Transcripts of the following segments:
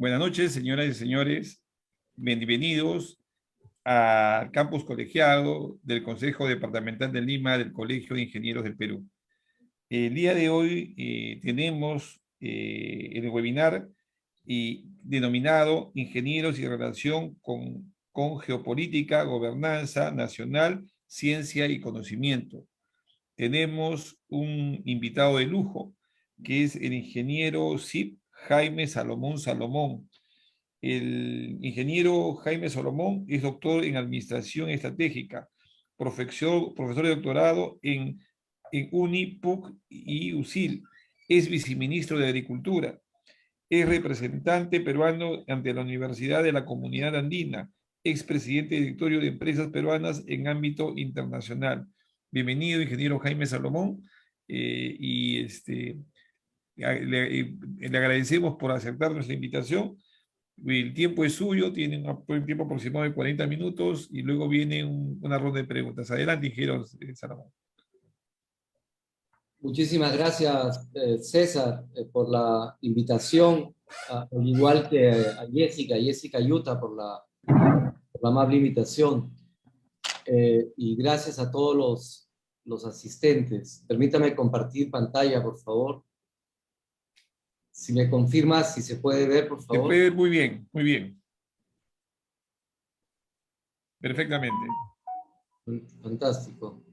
Buenas noches, señoras y señores. Bienvenidos al campus colegiado del Consejo Departamental de Lima del Colegio de Ingenieros del Perú. El día de hoy tenemos el webinar denominado Ingenieros y relación con geopolítica, gobernanza nacional, ciencia y conocimiento. Tenemos un invitado de lujo, que es el ingeniero CIP Jaime Salomón Salomón. El ingeniero Jaime Salomón es doctor en Administración Estratégica, profesor de doctorado en UNI, PUC y USIL. Es viceministro de Agricultura. Es representante peruano ante la Universidad de la Comunidad Andina, expresidente directorio de empresas peruanas en ámbito internacional. Bienvenido, ingeniero Jaime Salomón, le agradecemos por aceptar nuestra invitación. El tiempo es suyo, tiene un tiempo aproximado de 40 minutos y luego viene una ronda de preguntas. Adelante, ingeniero Salomón. Muchísimas gracias, César, por la invitación, al igual que a Jessica Yuta por la amable invitación. Y gracias a todos los asistentes. Permítame compartir pantalla, por favor. Si me confirmas, si se puede ver, por Se favor. puede ver muy bien, muy bien. Perfectamente. Fantástico.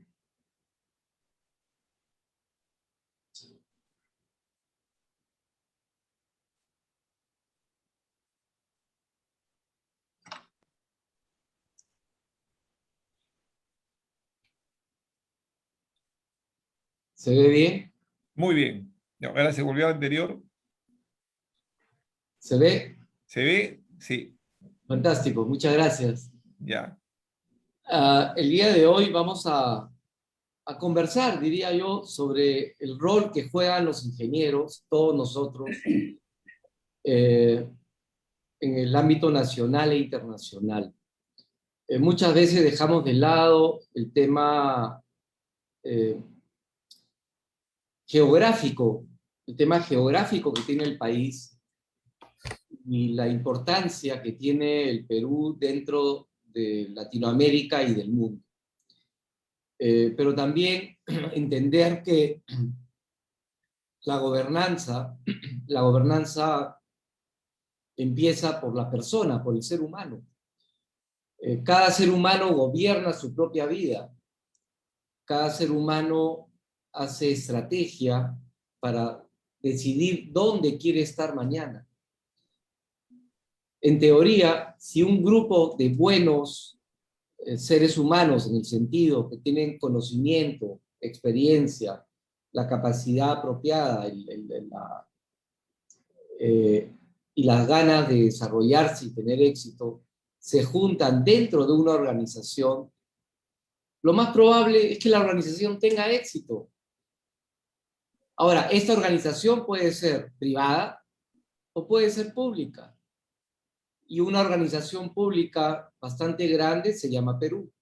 ¿Se ve bien? Muy bien. Ahora se volvió al anterior. ¿Se ve? ¿Se ve? Sí. Fantástico, muchas gracias. Ya. El día de hoy vamos a conversar, diría yo, sobre el rol que juegan los ingenieros, todos nosotros, en el ámbito nacional e internacional. Muchas veces dejamos de lado el tema geográfico, que tiene el país y la importancia que tiene el Perú dentro de Latinoamérica y del mundo. Pero también entender que la gobernanza empieza por la persona, por el ser humano. Cada ser humano gobierna su propia vida. Cada ser humano hace estrategia para decidir dónde quiere estar mañana. En teoría, si un grupo de buenos seres humanos, en el sentido que tienen conocimiento, experiencia, la capacidad apropiada, y las ganas de desarrollarse y tener éxito, se juntan dentro de una organización, lo más probable es que la organización tenga éxito. Ahora, esta organización puede ser privada o puede ser pública. Y una organización pública bastante grande se llama Perú.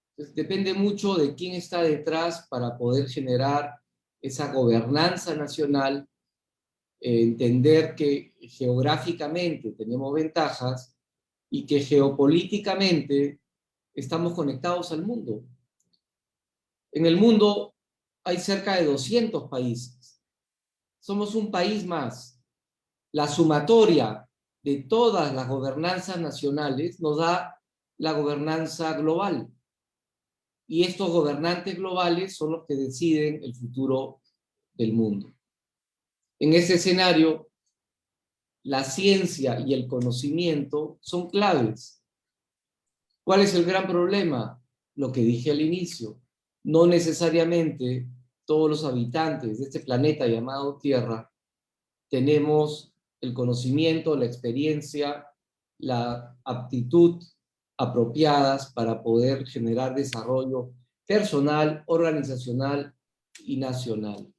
Entonces, depende mucho de quién está detrás para poder generar esa gobernanza nacional, entender que geográficamente tenemos ventajas y que geopolíticamente estamos conectados al mundo. En el mundo hay cerca de 200 países. Somos un país más. La sumatoria de todas las gobernanzas nacionales nos da la gobernanza global. Y estos gobernantes globales son los que deciden el futuro del mundo. En ese escenario, la ciencia y el conocimiento son claves. ¿Cuál es el gran problema? Lo que dije al inicio. No necesariamente todos los habitantes de este planeta llamado Tierra tenemos el conocimiento, la experiencia, la aptitud apropiadas para poder generar desarrollo personal, organizacional y nacional.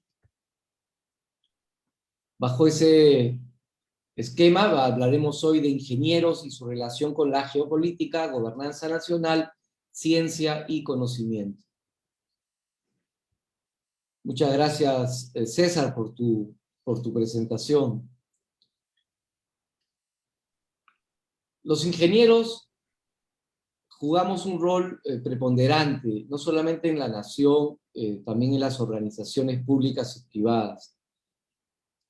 Bajo ese esquema hablaremos hoy de ingenieros y su relación con la geopolítica, gobernanza nacional, ciencia y conocimiento. Muchas gracias, César, por tu presentación. Los ingenieros jugamos un rol preponderante, no solamente en la nación, también en las organizaciones públicas y privadas.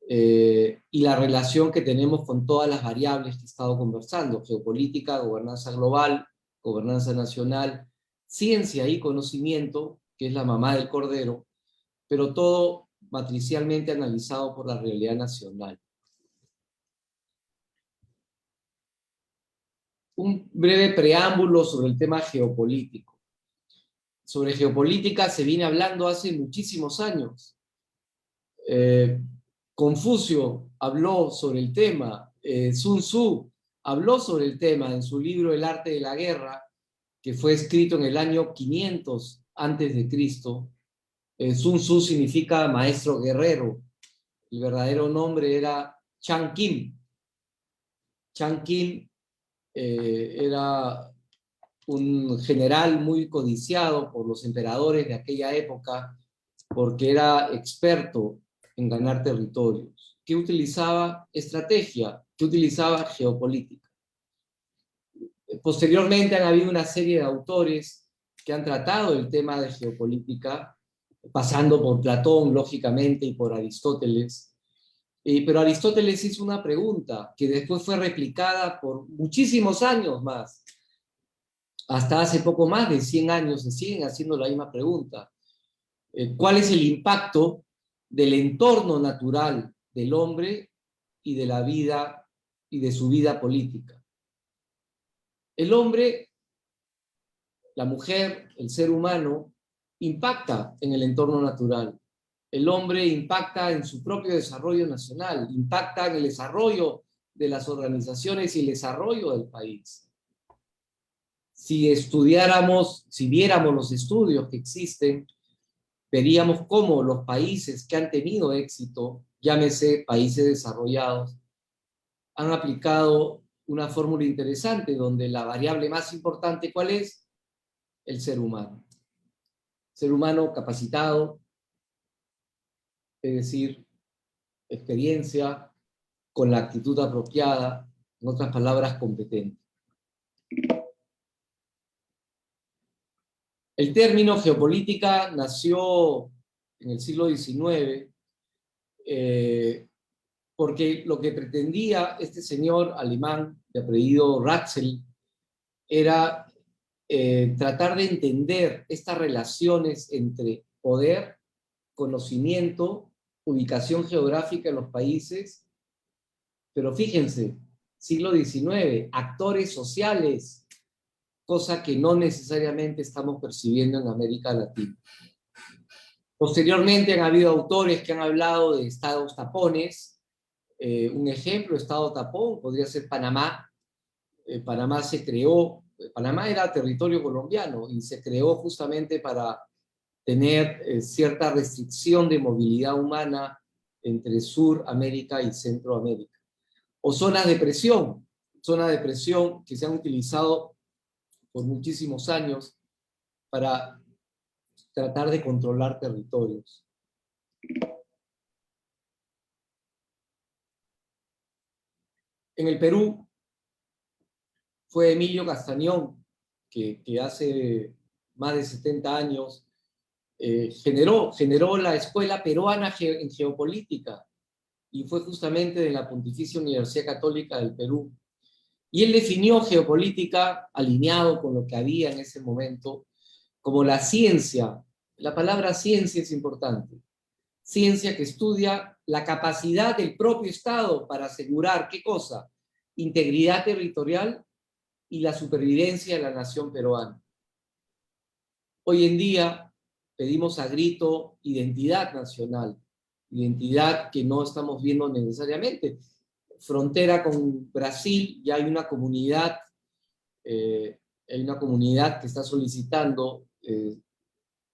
Y la relación que tenemos con todas las variables que he estado conversando: geopolítica, gobernanza global, gobernanza nacional, ciencia y conocimiento, que es la mamá del cordero, pero todo matricialmente analizado por la realidad nacional. Un breve preámbulo sobre el tema geopolítico. Sobre geopolítica se viene hablando hace muchísimos años. Confucio habló sobre el tema, Sun Tzu habló sobre el tema en su libro El arte de la guerra, que fue escrito en el año 500 antes de Cristo. Sun Tzu significa maestro guerrero. El verdadero nombre era Chang Kim. Chang Kim era un general muy codiciado por los emperadores de aquella época porque era experto en ganar territorios, que utilizaba estrategia, que utilizaba geopolítica. Posteriormente han habido una serie de autores que han tratado el tema de geopolítica, pasando por Platón, lógicamente, y por Aristóteles. Pero Aristóteles hizo una pregunta que después fue replicada por muchísimos años más. Hasta hace poco más de 100 años se siguen haciendo la misma pregunta. ¿Cuál es el impacto del entorno natural del hombre y de la vida y de su vida política? El hombre, la mujer, el ser humano, impacta en el entorno natural. El hombre impacta en su propio desarrollo nacional, impacta en el desarrollo de las organizaciones y el desarrollo del país. Si estudiáramos, si viéramos los estudios que existen, veríamos cómo los países que han tenido éxito, llámese países desarrollados, han aplicado una fórmula interesante donde la variable más importante, ¿cuál es? El ser humano. Ser humano capacitado, es decir, experiencia, con la actitud apropiada, en otras palabras, competente. El término geopolítica nació en el siglo XIX porque lo que pretendía este señor alemán de apellido Ratzel era tratar de entender estas relaciones entre poder, conocimiento, ubicación geográfica en los países, pero fíjense, siglo XIX, actores sociales, cosa que no necesariamente estamos percibiendo en América Latina. Posteriormente han habido autores que han hablado de estados tapones. Un ejemplo, estado tapón, podría ser Panamá. Panamá se creó, Panamá era territorio colombiano y se creó justamente para tener cierta restricción de movilidad humana entre Suramérica y Centroamérica. O zonas de presión que se han utilizado por muchísimos años para tratar de controlar territorios. En el Perú fue Emilio Castañón, que hace más de 70 años generó la Escuela Peruana en Geopolítica, y fue justamente de la Pontificia Universidad Católica del Perú. Y él definió geopolítica, alineado con lo que había en ese momento, como la ciencia. La palabra ciencia es importante. Ciencia que estudia la capacidad del propio Estado para asegurar, ¿qué cosa? Integridad territorial y la supervivencia de la nación peruana. Hoy en día pedimos a grito identidad nacional, identidad que no estamos viendo necesariamente. Frontera con Brasil, ya hay una comunidad que está solicitando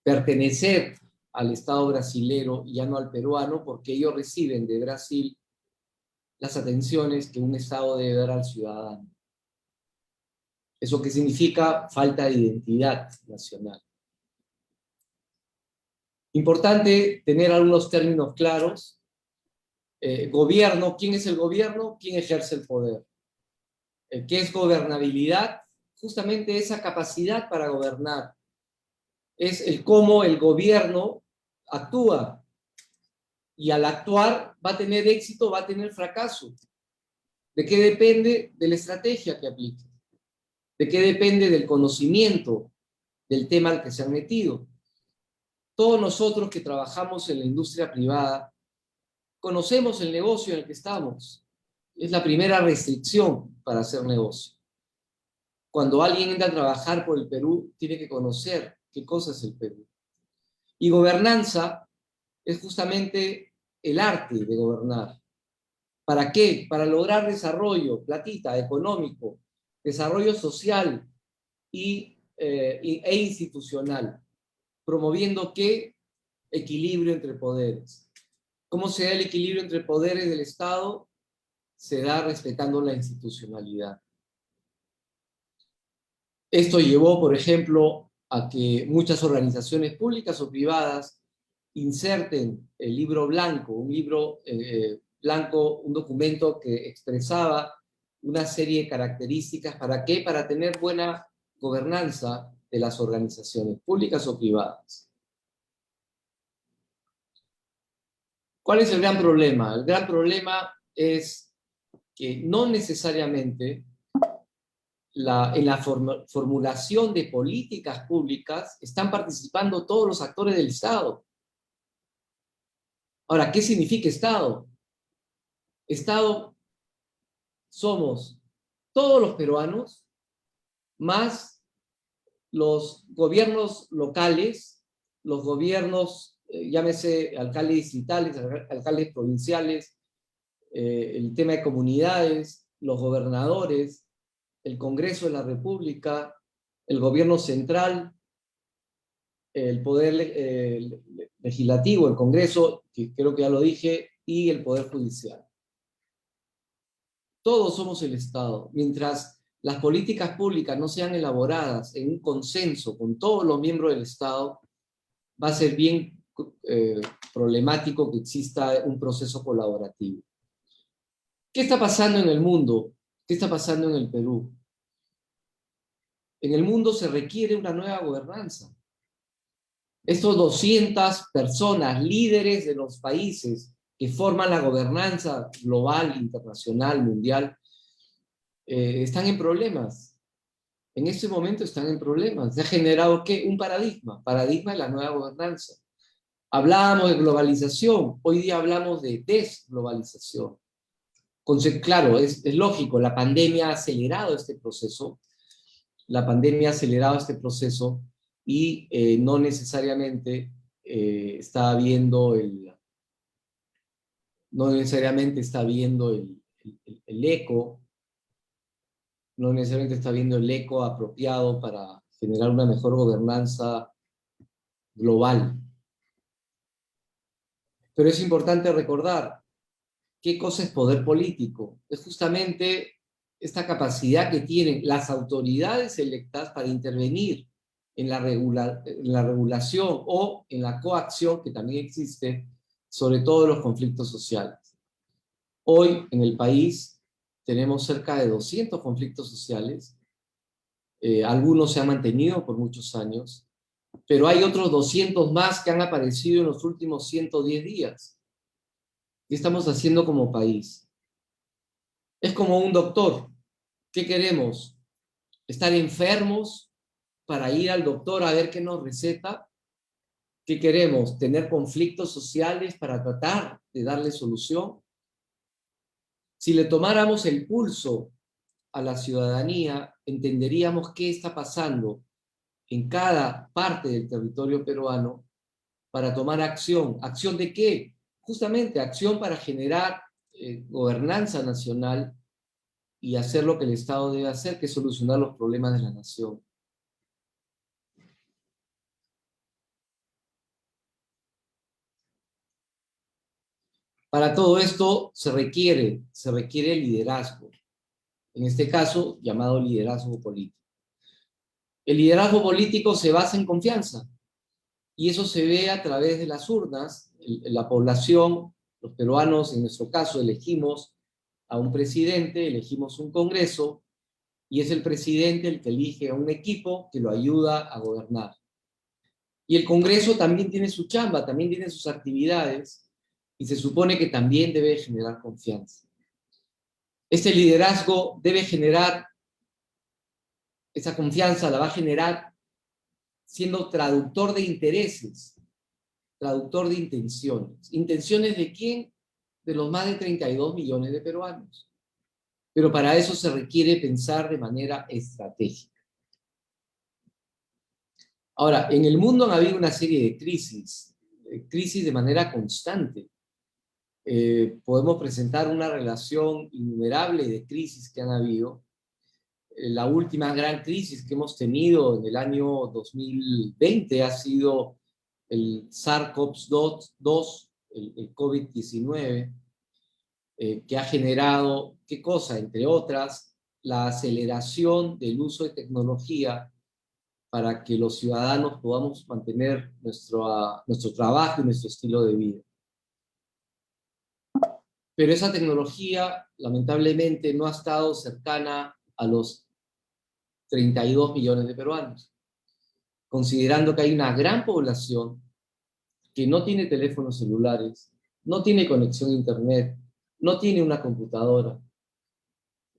pertenecer al Estado brasilero y ya no al peruano, porque ellos reciben de Brasil las atenciones que un Estado debe dar al ciudadano. ¿Eso qué significa? Falta de identidad nacional. Importante tener algunos términos claros. Gobierno, ¿quién es el gobierno? ¿Quién ejerce el poder? ¿Qué es gobernabilidad? Justamente esa capacidad para gobernar. Es el cómo el gobierno actúa. Y al actuar va a tener éxito, va a tener fracaso. ¿De qué depende? De la estrategia que aplique. ¿De qué depende? Del conocimiento del tema al que se han metido. Todos nosotros que trabajamos en la industria privada conocemos el negocio en el que estamos. Es la primera restricción para hacer negocio. Cuando alguien entra a trabajar por el Perú, tiene que conocer qué cosa es el Perú. Y gobernanza es justamente el arte de gobernar. ¿Para qué? Para lograr desarrollo, platita, económico, desarrollo social e institucional, promoviendo ¿qué? Equilibrio entre poderes. ¿Cómo se da el equilibrio entre poderes del Estado? Se da respetando la institucionalidad. Esto llevó, por ejemplo, a que muchas organizaciones públicas o privadas inserten el libro blanco, un documento que expresaba una serie de características. ¿Para qué? Para tener buena gobernanza de las organizaciones públicas o privadas. ¿Cuál es el gran problema? El gran problema es que no necesariamente en la formulación de políticas públicas están participando todos los actores del Estado. Ahora, ¿qué significa Estado? Estado somos todos los peruanos, más los gobiernos locales, los gobiernos, llámese alcaldes distritales, alcaldes provinciales, el tema de comunidades, los gobernadores, el Congreso de la República, el gobierno central, el poder legislativo, el Congreso, que creo que ya lo dije, y el poder judicial. Todos somos el Estado. Mientras las políticas públicas no sean elaboradas en un consenso con todos los miembros del Estado, va a ser bien problemático que exista un proceso colaborativo. ¿Qué está pasando en el mundo? ¿Qué está pasando en el Perú? En el mundo se requiere una nueva gobernanza. Estos 200 personas, líderes de los países que forman la gobernanza global, internacional, mundial, están en problemas. En este momento están en problemas. Se ha generado ¿qué? Un paradigma de la nueva gobernanza. Hablábamos de globalización, hoy día hablamos de desglobalización. Claro, es lógico, la pandemia ha acelerado este proceso. La pandemia ha acelerado este proceso y no necesariamente está habiendo el eco, no necesariamente está habiendo el eco apropiado para generar una mejor gobernanza global. Pero es importante recordar qué cosa es poder político. Es justamente esta capacidad que tienen las autoridades electas para intervenir en la regulación o en la coacción, que también existe, sobre todo los conflictos sociales. Hoy en el país tenemos cerca de 200 conflictos sociales, algunos se han mantenido por muchos años, pero hay otros 200 más que han aparecido en los últimos 110 días. ¿Qué estamos haciendo como país? Es como un doctor. ¿Qué queremos? ¿Estar enfermos para ir al doctor a ver qué nos receta? ¿Qué queremos? ¿Tener conflictos sociales para tratar de darle solución? Si le tomáramos el pulso a la ciudadanía, entenderíamos qué está pasando en cada parte del territorio peruano para tomar acción. ¿Acción de qué? Justamente acción para generar gobernanza nacional y hacer lo que el Estado debe hacer, que es solucionar los problemas de la nación. Para todo esto se requiere liderazgo, en este caso llamado liderazgo político. El liderazgo político se basa en confianza, y eso se ve a través de las urnas. La población, los peruanos en nuestro caso, elegimos a un presidente, elegimos un Congreso, y es el presidente el que elige a un equipo que lo ayuda a gobernar. Y el Congreso también tiene su chamba, también tiene sus actividades, y se supone que también debe generar confianza. Este liderazgo debe generar, esa confianza la va a generar siendo traductor de intereses, traductor de intenciones. ¿Intenciones de quién? De los más de 32 millones de peruanos. Pero para eso se requiere pensar de manera estratégica. Ahora, en el mundo han habido una serie de crisis de manera constante. Podemos presentar una relación innumerable de crisis que han habido. La última gran crisis que hemos tenido en el año 2020 ha sido el SARS-CoV-2, el COVID-19, que ha generado, ¿qué cosa? Entre otras, la aceleración del uso de tecnología para que los ciudadanos podamos mantener nuestro trabajo y nuestro estilo de vida. Pero esa tecnología, lamentablemente, no ha estado cercana a los 32 millones de peruanos, considerando que hay una gran población que no tiene teléfonos celulares, no tiene conexión a internet, no tiene una computadora.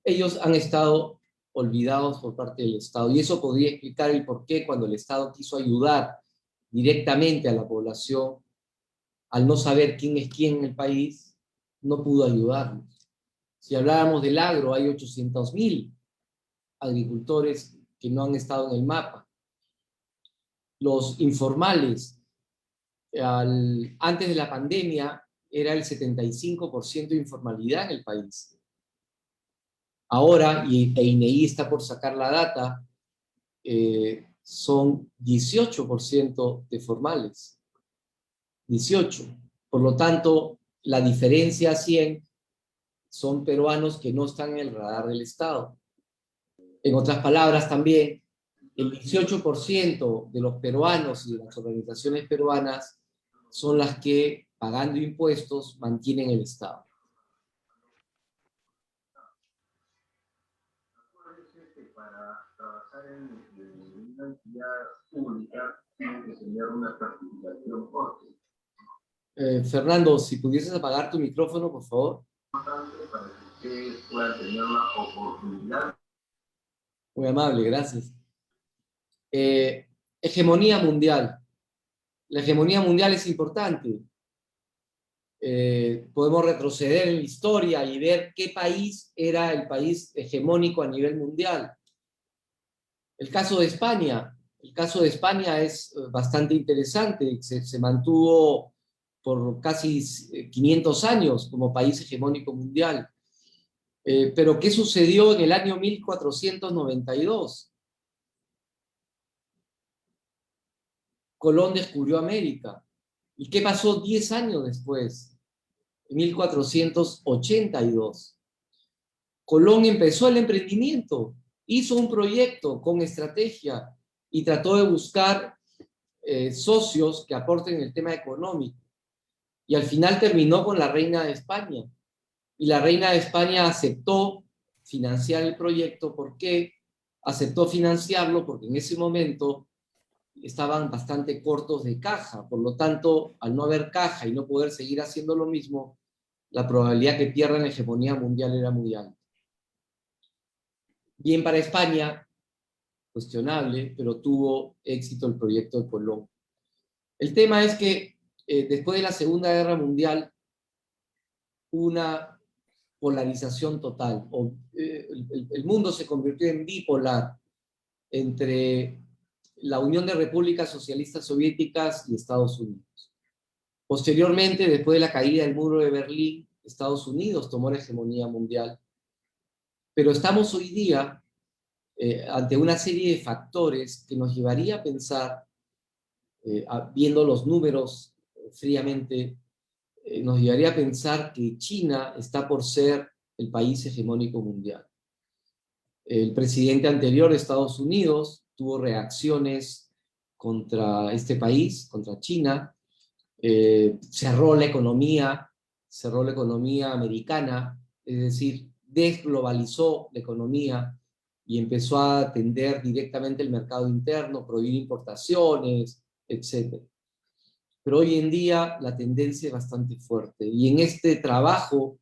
Ellos han estado olvidados por parte del Estado, y eso podría explicar el por qué cuando el Estado quiso ayudar directamente a la población, al no saber quién es quién en el país, no pudo ayudarnos. Si habláramos del agro, hay 800.000 agricultores que no han estado en el mapa. Los informales, antes de la pandemia, era el 75% de informalidad en el país. Ahora, e INEGI está por sacar la data, son 18% de formales. 18. Por lo tanto, la diferencia 100 son peruanos que no están en el radar del Estado. En otras palabras, también, el 18% de los peruanos y de las organizaciones peruanas son las que, pagando impuestos, mantienen el Estado. Para trabajar en una entidad pública tiene que tener una participación fuerte. Fernando, si pudieses apagar tu micrófono, por favor. Para que ustedes puedan tener la oportunidad. Muy amable, gracias. Hegemonía mundial. La hegemonía mundial es importante. Podemos retroceder en la historia y ver qué país era el país hegemónico a nivel mundial. El caso de España. El caso de España es bastante interesante. Se mantuvo por casi 500 años como país hegemónico mundial. Pero ¿qué sucedió en el año 1492? Colón descubrió América. ¿Y qué pasó 10 años después? En 1482. Colón empezó el emprendimiento, hizo un proyecto con estrategia y trató de buscar socios que aporten el tema económico. Y al final terminó con la reina de España. Y la reina de España aceptó financiar el proyecto. ¿Por qué? Aceptó financiarlo porque en ese momento estaban bastante cortos de caja. Por lo tanto, al no haber caja y no poder seguir haciendo lo mismo, la probabilidad que pierdan la hegemonía mundial era muy alta. Bien para España, cuestionable, pero tuvo éxito el proyecto de Colón. El tema es que después de la Segunda Guerra Mundial, hubo una polarización total. El mundo se convirtió en bipolar entre la Unión de Repúblicas Socialistas Soviéticas y Estados Unidos. Posteriormente, después de la caída del muro de Berlín, Estados Unidos tomó la hegemonía mundial. Pero estamos hoy día ante una serie de factores que nos llevaría a pensar, viendo los números fríamente, nos llevaría a pensar que China está por ser el país hegemónico mundial. El presidente anterior de Estados Unidos tuvo reacciones contra este país, contra China, cerró la economía americana, es decir, desglobalizó la economía, y empezó a atender directamente el mercado interno, prohibir importaciones, etc. Pero hoy en día la tendencia es bastante fuerte. Y en este trabajo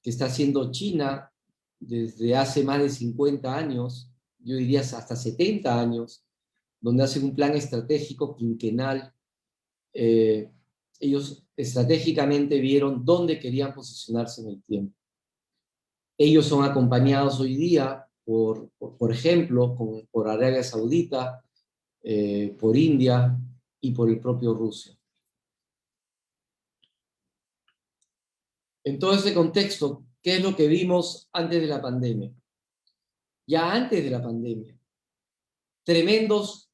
que está haciendo China desde hace más de 50 años, yo diría hasta 70 años, donde hacen un plan estratégico quinquenal, ellos estratégicamente vieron dónde querían posicionarse en el tiempo. Ellos son acompañados hoy día por ejemplo, por Arabia Saudita, por India y por el propio Rusia. En todo ese contexto, ¿qué es lo que vimos antes de la pandemia? Ya antes de la pandemia, tremendos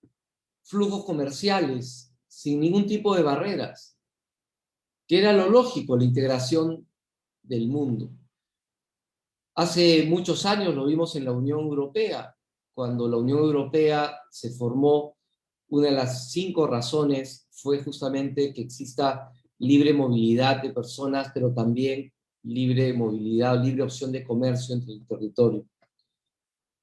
flujos comerciales sin ningún tipo de barreras, que era lo lógico, la integración del mundo. Hace muchos años lo vimos en la Unión Europea, cuando la Unión Europea se formó, una de las 5 razones fue justamente que exista libre movilidad de personas, pero también libre movilidad, libre opción de comercio entre el territorio.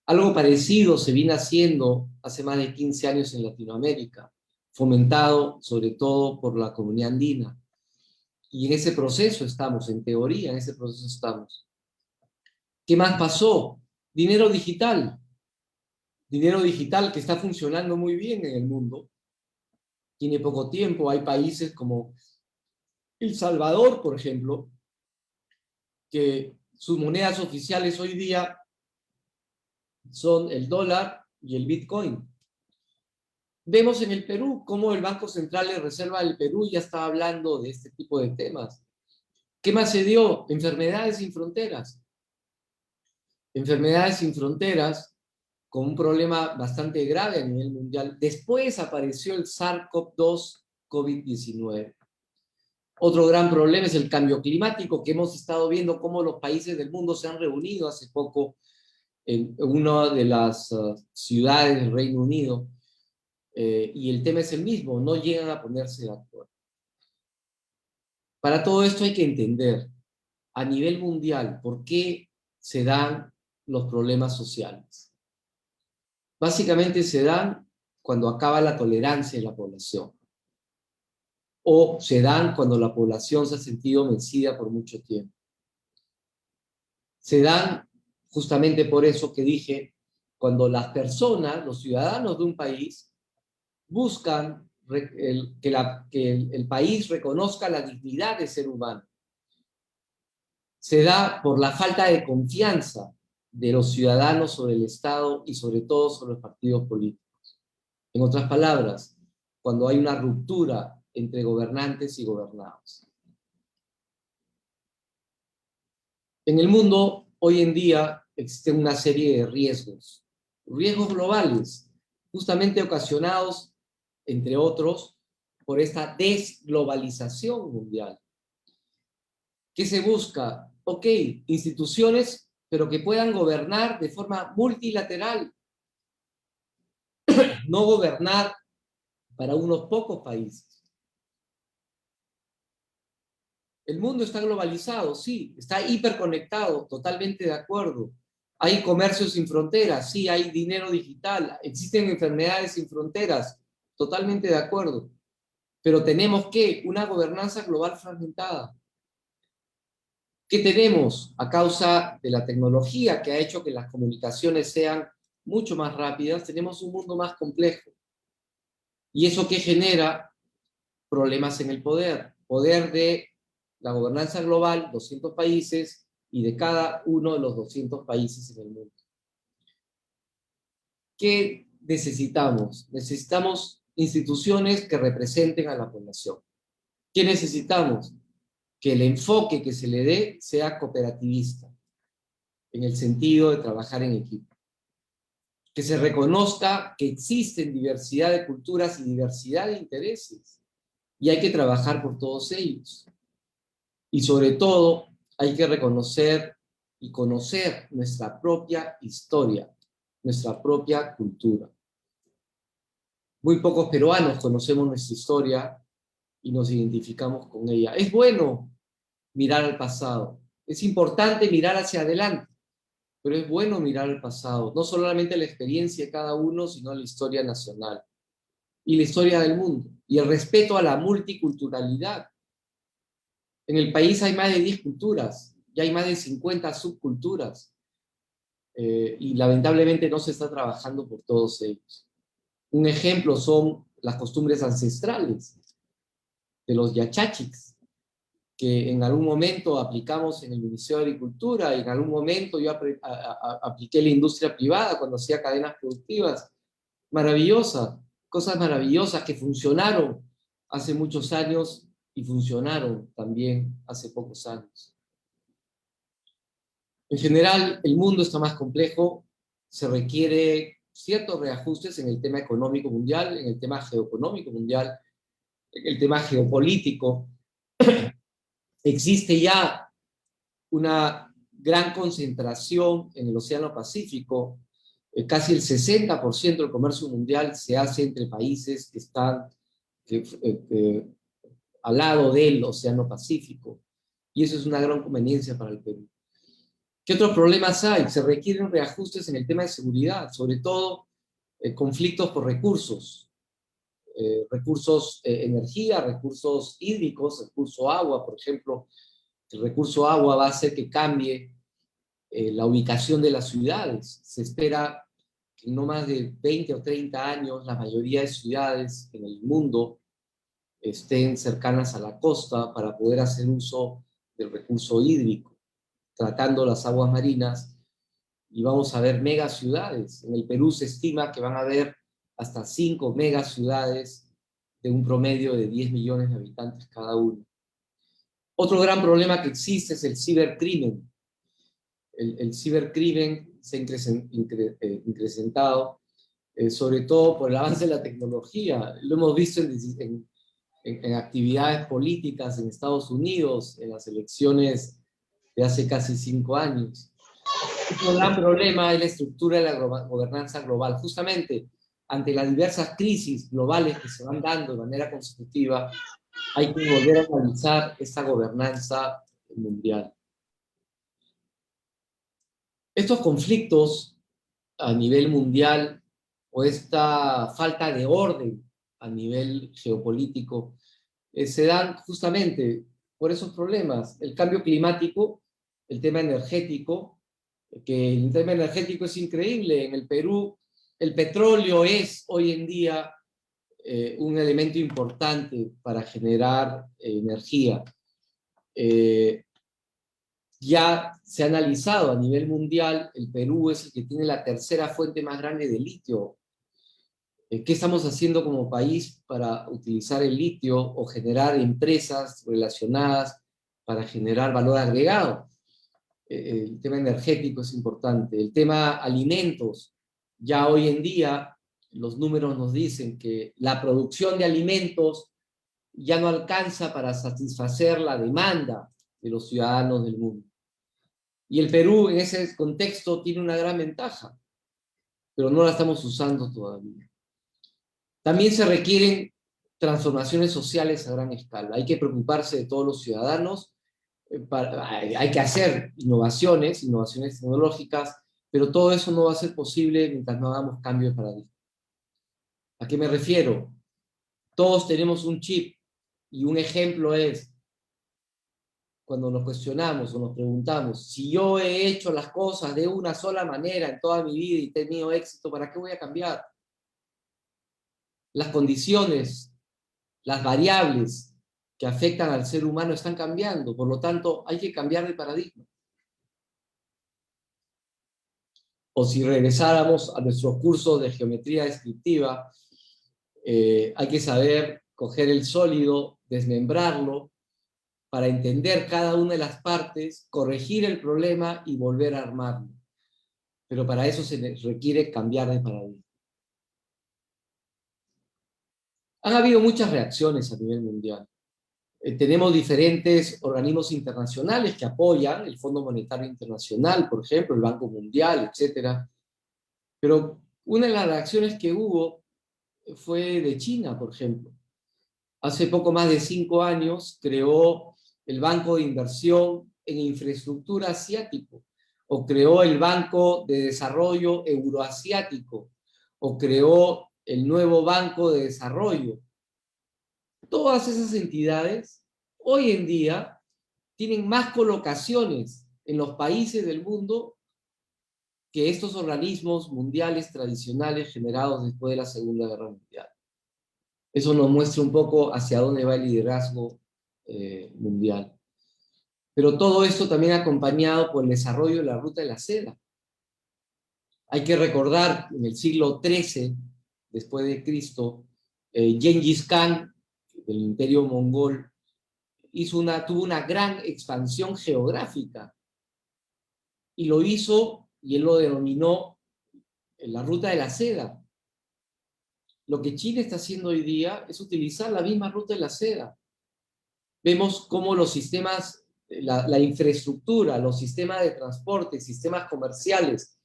Algo parecido se viene haciendo hace más de 15 años en Latinoamérica, fomentado sobre todo por la comunidad andina. Y en ese proceso estamos, en teoría, en ese proceso estamos. ¿Qué más pasó? Dinero digital. Dinero digital que está funcionando muy bien en el mundo. Tiene poco tiempo. Hay países como El Salvador, por ejemplo, que sus monedas oficiales hoy día son el dólar y el Bitcoin. Vemos en el Perú cómo el Banco Central de Reserva del Perú ya está hablando de este tipo de temas. ¿Qué más se dio? Enfermedades sin fronteras. Enfermedades sin fronteras con un problema bastante grave a nivel mundial. Después apareció el SARS-CoV-2 COVID-19. Otro gran problema es el cambio climático, que hemos estado viendo cómo los países del mundo se han reunido hace poco en una de las ciudades del Reino Unido, y el tema es el mismo, no llegan a ponerse de acuerdo. Para todo esto hay que entender a nivel mundial por qué se dan los problemas sociales. Básicamente se dan cuando acaba la tolerancia de la población, o se dan cuando la población se ha sentido vencida por mucho tiempo. Se dan justamente por eso que dije, cuando las personas, los ciudadanos de un país, buscan que el país reconozca la dignidad de ser humano. Se da por la falta de confianza de los ciudadanos sobre el Estado y sobre todo sobre los partidos políticos. En otras palabras, cuando hay una ruptura entre gobernantes y gobernados. En el mundo, hoy en día, existe una serie de riesgos globales, justamente ocasionados, entre otros, por esta desglobalización mundial. ¿Qué se busca? Ok, instituciones, pero que puedan gobernar de forma multilateral, no gobernar para unos pocos países. El mundo está globalizado, sí, está hiperconectado, totalmente de acuerdo. Hay comercio sin fronteras, sí, hay dinero digital, existen enfermedades sin fronteras, totalmente de acuerdo. Pero tenemos una gobernanza global fragmentada. ¿Qué tenemos? A causa de la tecnología que ha hecho que las comunicaciones sean mucho más rápidas, tenemos un mundo más complejo. ¿Y eso qué genera? Problemas en el poder. Poder de la gobernanza global, 200 países, y de cada uno de los 200 países en el mundo. ¿Qué necesitamos? Necesitamos instituciones que representen a la población. ¿Qué necesitamos? Que el enfoque que se le dé sea cooperativista, en el sentido de trabajar en equipo. Que se reconozca que existen diversidad de culturas y diversidad de intereses, y hay que trabajar por todos ellos. Y sobre todo, hay que reconocer y conocer nuestra propia historia, nuestra propia cultura. Muy pocos peruanos conocemos nuestra historia y nos identificamos con ella. Es bueno mirar al pasado, es importante mirar hacia adelante, pero es bueno mirar al pasado, no solamente la experiencia de cada uno, sino la historia nacional y la historia del mundo, y el respeto a la multiculturalidad. En el país hay más de 10 culturas, y hay más de 50 subculturas, y lamentablemente no se está trabajando por todos ellos. Un ejemplo son las costumbres ancestrales de los yachachiks, que en algún momento aplicamos en el Ministerio de Agricultura, y en algún momento yo apliqué la industria privada cuando hacía cadenas productivas. Maravillosas, cosas maravillosas que funcionaron hace muchos años y funcionaron también hace pocos años. En general, el mundo está más complejo, se requiere ciertos reajustes en el tema económico mundial, en el tema geoeconómico mundial, en el tema geopolítico. Existe ya una gran concentración en el Océano Pacífico. Casi el 60% del comercio mundial se hace entre países que están al lado del Océano Pacífico. Y eso es una gran conveniencia para el Perú. ¿Qué otros problemas hay? Se requieren reajustes en el tema de seguridad, sobre todo conflictos por recursos. Energía, recursos hídricos, recurso agua, por ejemplo. El recurso agua va a hacer que cambie la ubicación de las ciudades. Se espera que en no más de 20 o 30 años la mayoría de ciudades en el mundo estén cercanas a la costa para poder hacer uso del recurso hídrico, tratando las aguas marinas, y vamos a ver megaciudades. En el Perú se estima que van a haber hasta 5 megaciudades de un promedio de 10 millones de habitantes cada uno. Otro gran problema que existe es el cibercrimen. El cibercrimen se ha incrementado, sobre todo por el avance de la tecnología. Lo hemos visto en actividades políticas en Estados Unidos, en las elecciones de hace casi 5 años. Un gran problema es la estructura de la gobernanza global. Justamente ante las diversas crisis globales que se van dando de manera consecutiva, hay que volver a analizar esta gobernanza mundial. Estos conflictos a nivel mundial, o esta falta de orden a nivel geopolítico, se dan justamente por esos problemas. El cambio climático, el tema energético, que el tema energético es increíble. En el Perú, el petróleo es hoy en día un elemento importante para generar energía. Ya se ha analizado a nivel mundial, el Perú es el que tiene la tercera fuente más grande de litio. ¿Qué estamos haciendo como país para utilizar el litio o generar empresas relacionadas para generar valor agregado? El tema energético es importante. El tema alimentos, ya hoy en día los números nos dicen que la producción de alimentos ya no alcanza para satisfacer la demanda de los ciudadanos del mundo. Y el Perú en ese contexto tiene una gran ventaja, pero no la estamos usando todavía. También se requieren transformaciones sociales a gran escala. Hay que preocuparse de todos los ciudadanos, hay que hacer innovaciones tecnológicas, pero todo eso no va a ser posible mientras no hagamos cambio de paradigma. ¿A qué me refiero? Todos tenemos un chip, y un ejemplo es cuando nos cuestionamos o nos preguntamos, si yo he hecho las cosas de una sola manera en toda mi vida y he tenido éxito, ¿para qué voy a cambiar? Las condiciones, las variables que afectan al ser humano están cambiando, por lo tanto hay que cambiar de paradigma. O si regresáramos a nuestros cursos de geometría descriptiva, hay que saber coger el sólido, desmembrarlo, para entender cada una de las partes, corregir el problema y volver a armarlo. Pero para eso se requiere cambiar de paradigma. Han habido muchas reacciones a nivel mundial. Tenemos diferentes organismos internacionales que apoyan, el Fondo Monetario Internacional, por ejemplo, el Banco Mundial, etc. Pero una de las reacciones que hubo fue de China, por ejemplo. Hace poco más de 5 años creó el Banco de Inversión en Infraestructura Asiático, o creó el Banco de Desarrollo Euroasiático, o creó el nuevo Banco de Desarrollo. Todas esas entidades hoy en día tienen más colocaciones en los países del mundo que estos organismos mundiales tradicionales generados después de la Segunda Guerra Mundial. Eso nos muestra un poco hacia dónde va el liderazgo mundial. Pero todo esto también acompañado por el desarrollo de la Ruta de la Seda. Hay que recordar, en el siglo XIII, después de Cristo, Gengis Khan, del Imperio Mongol, tuvo una gran expansión geográfica. Y lo hizo, y él lo denominó la Ruta de la Seda. Lo que Chile está haciendo hoy día es utilizar la misma Ruta de la Seda. Vemos cómo los sistemas, la infraestructura, los sistemas de transporte, sistemas comerciales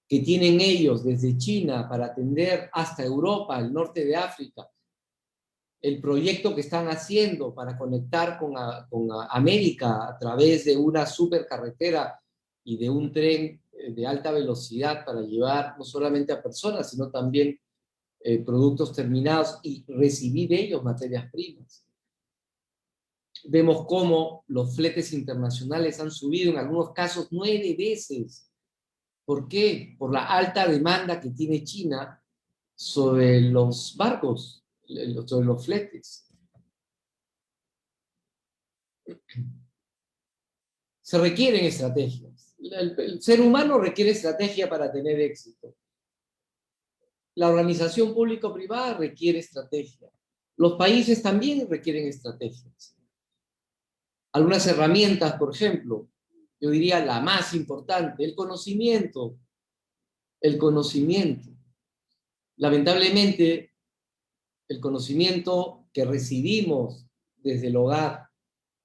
que tienen ellos desde China para atender hasta Europa, el norte de África, el proyecto que están haciendo para conectar con América a través de una supercarretera y de un tren de alta velocidad para llevar no solamente a personas, sino también productos terminados y recibir de ellos materias primas. Vemos cómo los fletes internacionales han subido en algunos casos 9 veces. ¿Por qué? Por la alta demanda que tiene China sobre los barcos, sobre los fletes. Se requieren estrategias. El ser humano requiere estrategia para tener éxito. La organización público-privada requiere estrategia. Los países también requieren estrategias. Algunas herramientas, por ejemplo, yo diría la más importante, el conocimiento. El conocimiento. Lamentablemente, el conocimiento que recibimos desde el hogar,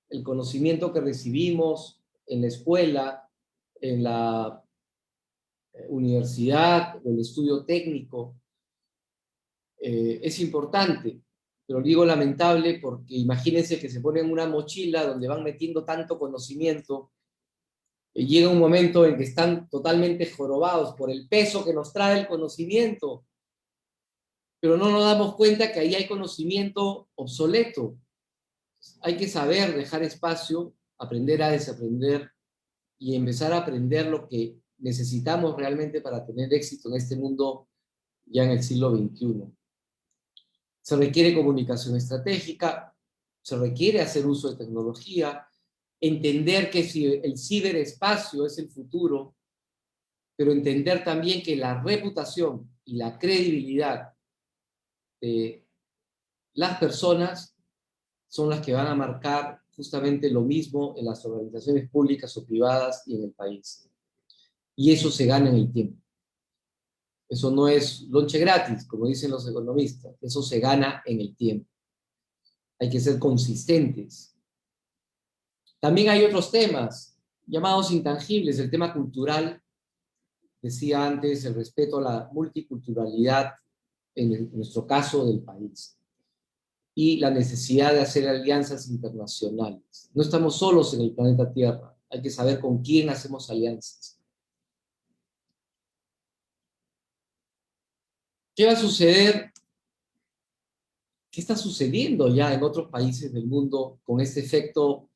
el conocimiento que recibimos en la escuela, en la universidad o el estudio técnico, es importante, pero digo lamentable porque imagínense que se ponen una mochila donde van metiendo tanto conocimiento y llega un momento en que están totalmente jorobados por el peso que nos trae el conocimiento, pero no nos damos cuenta que ahí hay conocimiento obsoleto. Hay que saber dejar espacio, aprender a desaprender y empezar a aprender lo que necesitamos realmente para tener éxito en este mundo ya en el siglo XXI. Se requiere comunicación estratégica, se requiere hacer uso de tecnología, entender que el ciberespacio es el futuro, pero entender también que la reputación y la credibilidad de las personas son las que van a marcar justamente lo mismo en las organizaciones públicas o privadas y en el país. Y eso se gana en el tiempo. Eso no es lonche gratis, como dicen los economistas. Eso se gana en el tiempo. Hay que ser consistentes. También hay otros temas llamados intangibles. El tema cultural, decía antes, el respeto a la multiculturalidad, en nuestro caso del país. Y la necesidad de hacer alianzas internacionales. No estamos solos en el planeta Tierra. Hay que saber con quién hacemos alianzas. ¿Qué va a suceder? ¿Qué está sucediendo ya en otros países del mundo con este efecto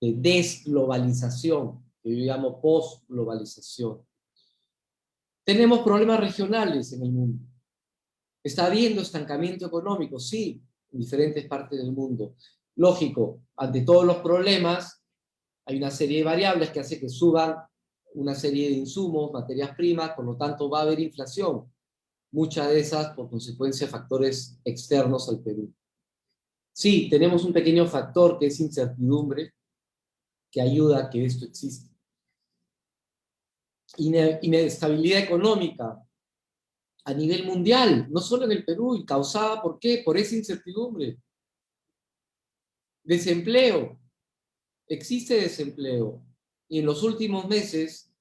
de desglobalización, que yo llamo postglobalización? Tenemos problemas regionales en el mundo. Está habiendo estancamiento económico, sí, en diferentes partes del mundo. Lógico, ante todos los problemas, hay una serie de variables que hace que suban una serie de insumos, materias primas, por lo tanto va a haber inflación. Muchas de esas por consecuencia de factores externos al Perú. Sí, tenemos un pequeño factor que es incertidumbre, que ayuda a que esto exista. Inestabilidad económica a nivel mundial, no solo en el Perú, y causada ¿por qué? Por esa incertidumbre. Desempleo. Existe desempleo. Y en los últimos meses,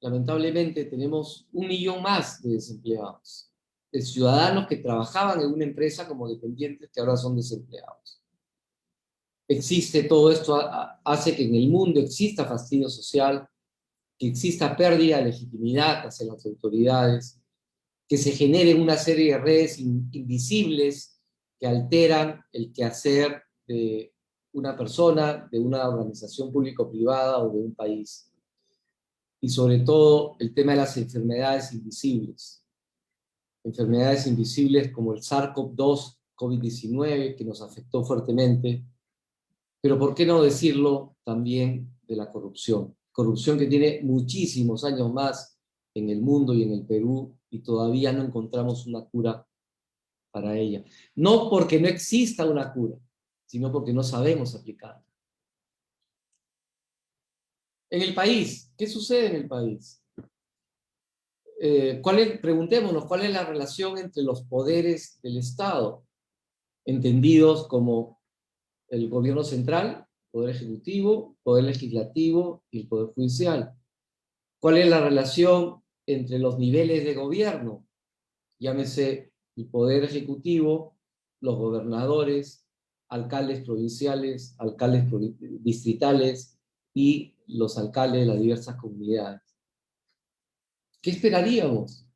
lamentablemente, tenemos 1 millón más de desempleados, de ciudadanos que trabajaban en una empresa como dependientes que ahora son desempleados. Existe todo esto, hace que en el mundo exista fastidio social, que exista pérdida de legitimidad hacia las autoridades, que se generen una serie de redes invisibles que alteran el quehacer de una persona, de una organización público-privada o de un país. Y sobre todo el tema de las enfermedades invisibles. Enfermedades invisibles como el SARS-CoV-2, COVID-19, que nos afectó fuertemente, pero ¿por qué no decirlo también de la corrupción? Corrupción que tiene muchísimos años más en el mundo y en el Perú, y todavía no encontramos una cura para ella. No porque no exista una cura, sino porque no sabemos aplicarla. En el país, ¿qué sucede en el país? Preguntémonos, ¿cuál es la relación entre los poderes del Estado, entendidos como el gobierno central, poder ejecutivo, poder legislativo y el poder judicial? ¿Cuál es la relación entre los niveles de gobierno? Llámese el poder ejecutivo, los gobernadores, alcaldes provinciales, alcaldes distritales y los alcaldes de las diversas comunidades. ¿Qué esperaríamos?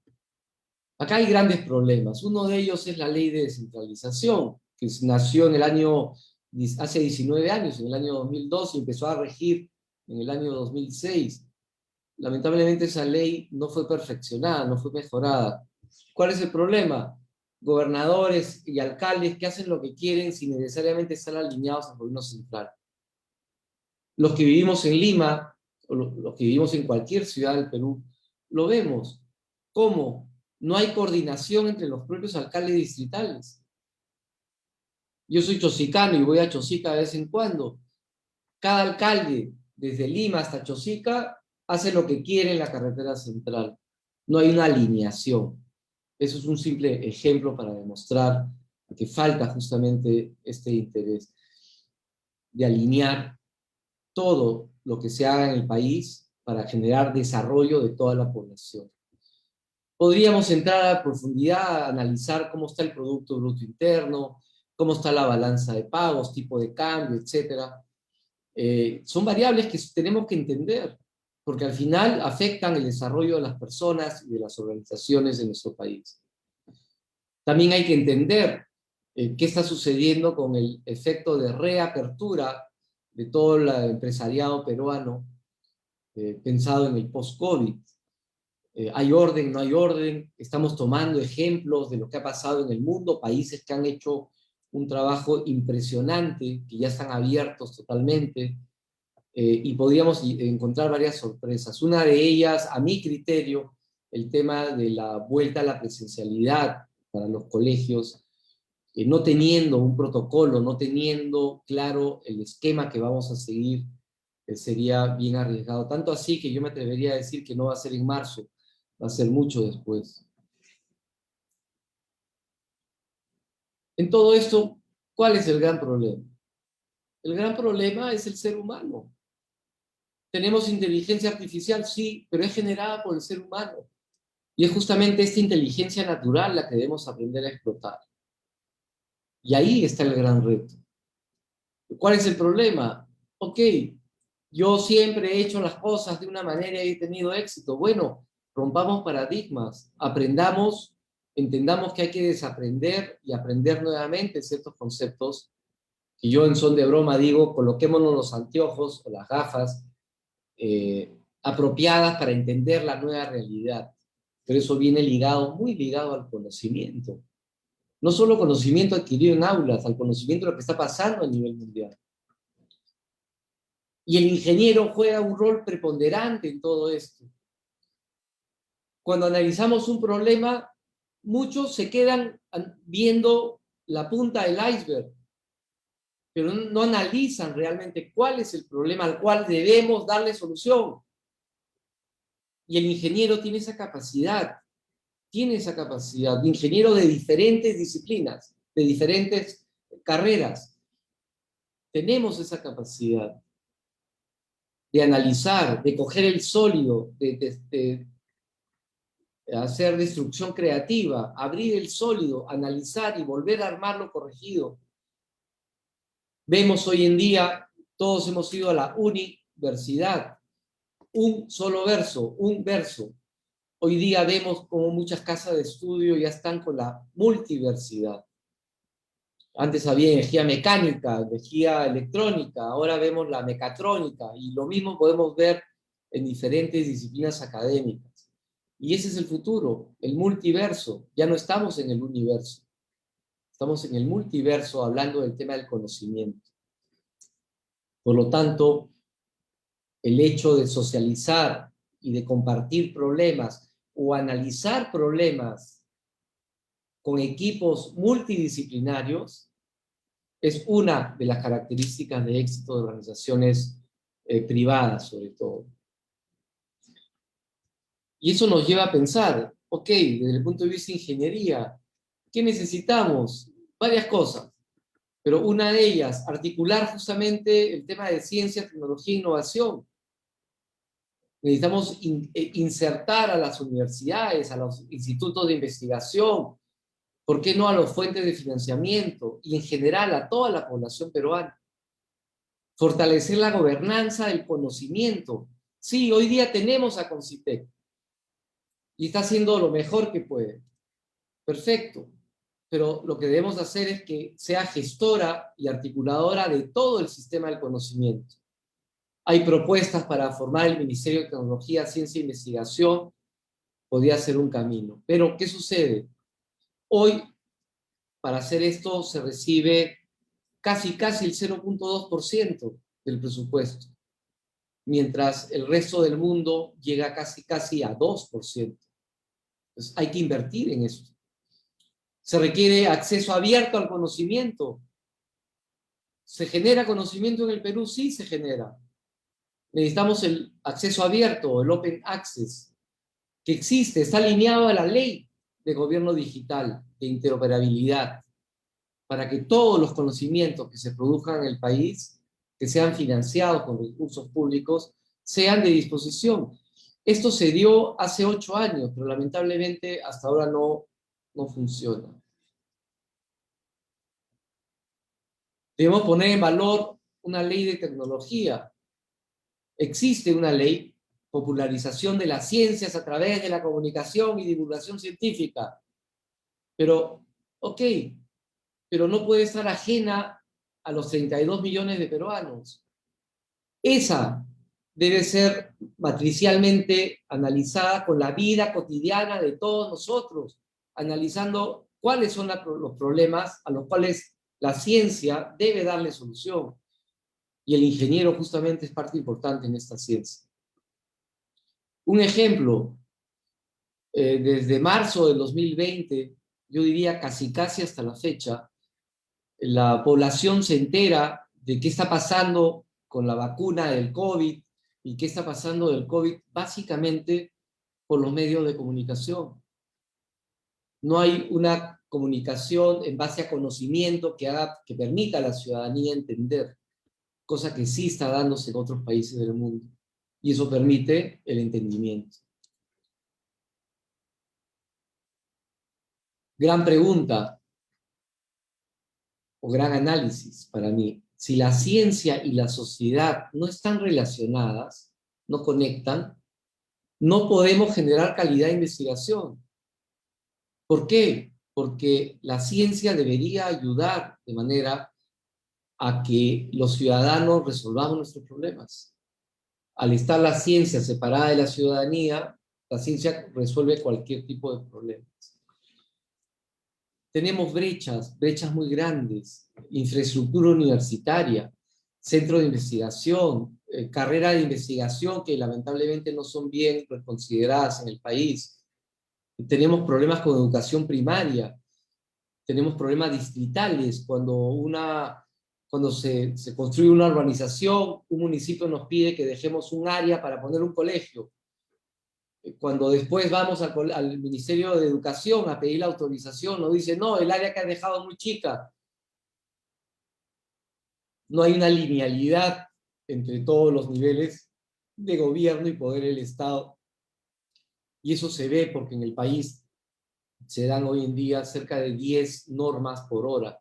Acá hay grandes problemas. Uno de ellos es la ley de descentralización, que nació hace 19 años, en el año 2002, y empezó a regir en el año 2006. Lamentablemente esa ley no fue perfeccionada, no fue mejorada. ¿Cuál es el problema? Gobernadores y alcaldes que hacen lo que quieren sin necesariamente estar alineados al gobierno central. Los que vivimos en Lima, o los que vivimos en cualquier ciudad del Perú, lo vemos. ¿Cómo? No hay coordinación entre los propios alcaldes distritales. Yo soy chosicano y voy a Chosica de vez en cuando. Cada alcalde, desde Lima hasta Chosica, hace lo que quiere en la carretera central. No hay una alineación. Eso es un simple ejemplo para demostrar que falta justamente este interés de alinear todo lo que se haga en el país para generar desarrollo de toda la población. Podríamos entrar a profundidad a analizar cómo está el Producto Bruto Interno, cómo está la balanza de pagos, tipo de cambio, etc. Son variables que tenemos que entender, porque al final afectan el desarrollo de las personas y de las organizaciones de nuestro país. También hay que entender qué está sucediendo con el efecto de reapertura de todo el empresariado peruano pensado en el post-COVID. ¿Hay orden, no hay orden? Estamos tomando ejemplos de lo que ha pasado en el mundo, países que han hecho un trabajo impresionante, que ya están abiertos totalmente, y podríamos encontrar varias sorpresas. Una de ellas, a mi criterio, el tema de la vuelta a la presencialidad para los colegios, no teniendo un protocolo, no teniendo claro el esquema que vamos a seguir, sería bien arriesgado. Tanto así que yo me atrevería a decir que no va a ser en marzo, va a ser mucho después. En todo esto, ¿cuál es el gran problema? El gran problema es el ser humano. Tenemos inteligencia artificial, sí, pero es generada por el ser humano. Y es justamente esta inteligencia natural la que debemos aprender a explotar. Y ahí está el gran reto. ¿Cuál es el problema? Ok, yo siempre he hecho las cosas de una manera y he tenido éxito. Bueno, rompamos paradigmas, aprendamos, entendamos que hay que desaprender y aprender nuevamente ciertos conceptos. Y yo en son de broma digo, coloquémonos los anteojos o las gafas apropiadas para entender la nueva realidad. Pero eso viene ligado, muy ligado al conocimiento. No solo conocimiento adquirido en aulas, al conocimiento de lo que está pasando a nivel mundial. Y el ingeniero juega un rol preponderante en todo esto. Cuando analizamos un problema, muchos se quedan viendo la punta del iceberg, pero no analizan realmente cuál es el problema al cual debemos darle solución. Y el ingeniero tiene esa capacidad, ingeniero de diferentes disciplinas, de diferentes carreras. Tenemos esa capacidad de analizar, de coger el sólido, de hacer destrucción creativa, abrir el sólido, analizar y volver a armarlo corregido. Vemos hoy en día, todos hemos ido a la universidad. un solo verso, un verso. Hoy día vemos como muchas casas de estudio ya están con la multiversidad. Antes había energía mecánica, energía electrónica, ahora vemos la mecatrónica, y lo mismo podemos ver en diferentes disciplinas académicas. Y ese es el futuro, el multiverso. Ya no estamos en el universo, estamos en el multiverso hablando del tema del conocimiento. Por lo tanto, el hecho de socializar y de compartir problemas o analizar problemas con equipos multidisciplinarios es una de las características de éxito de organizaciones privadas, sobre todo. Y eso nos lleva a pensar, ok, desde el punto de vista de ingeniería, ¿qué necesitamos? Varias cosas, pero una de ellas, articular justamente el tema de ciencia, tecnología e innovación. Necesitamos insertar a las universidades, a los institutos de investigación, ¿por qué no a las fuentes de financiamiento? Y en general a toda la población peruana. Fortalecer la gobernanza del conocimiento. Sí, hoy día tenemos a Concitec y está haciendo lo mejor que puede. Perfecto. Pero lo que debemos hacer es que sea gestora y articuladora de todo el sistema del conocimiento. Hay propuestas para formar el Ministerio de Tecnología, Ciencia e Investigación. Podría ser un camino. Pero, ¿qué sucede? Hoy, para hacer esto, se recibe casi el 0.2% del presupuesto, mientras el resto del mundo llega casi a 2%. Entonces, hay que invertir en esto. Se requiere acceso abierto al conocimiento. ¿Se genera conocimiento en el Perú? Sí, se genera. Necesitamos el acceso abierto, el Open Access, que existe, está alineado a la ley de gobierno digital, de interoperabilidad, para que todos los conocimientos que se produzcan en el país, que sean financiados con recursos públicos, sean de disposición. Esto se dio hace 8 años, pero lamentablemente hasta ahora no funciona. Debemos poner en valor una ley de tecnología. Existe una ley, popularización de las ciencias a través de la comunicación y divulgación científica. Pero, ok, pero no puede estar ajena a los 32 millones de peruanos. Esa debe ser matricialmente analizada con la vida cotidiana de todos nosotros, analizando cuáles son los problemas a los cuales la ciencia debe darle solución. Y el ingeniero justamente es parte importante en esta ciencia. Un ejemplo, desde marzo del 2020, yo diría casi hasta la fecha, la población se entera de qué está pasando con la vacuna del COVID y qué está pasando del COVID básicamente por los medios de comunicación. No hay una comunicación en base a conocimiento que permita a la ciudadanía entender, cosa que sí está dándose en otros países del mundo. Y eso permite el entendimiento. Gran pregunta o gran análisis para mí. Si la ciencia y la sociedad no están relacionadas, no conectan, no podemos generar calidad de investigación. ¿Por qué? Porque la ciencia debería ayudar de manera a que los ciudadanos resolvamos nuestros problemas. Al estar la ciencia separada de la ciudadanía, la ciencia resuelve cualquier tipo de problemas. Tenemos brechas muy grandes, infraestructura universitaria, centro de investigación, carrera de investigación que lamentablemente no son bien consideradas en el país. Tenemos problemas con educación primaria, tenemos problemas distritales, cuando se construye una urbanización, un municipio nos pide que dejemos un área para poner un colegio. Cuando después vamos al Ministerio de Educación a pedir la autorización, nos dice, no, el área que has dejado es muy chica. No hay una linealidad entre todos los niveles de gobierno y poder del Estado. Y eso se ve porque en el país se dan hoy en día cerca de 10 normas por hora,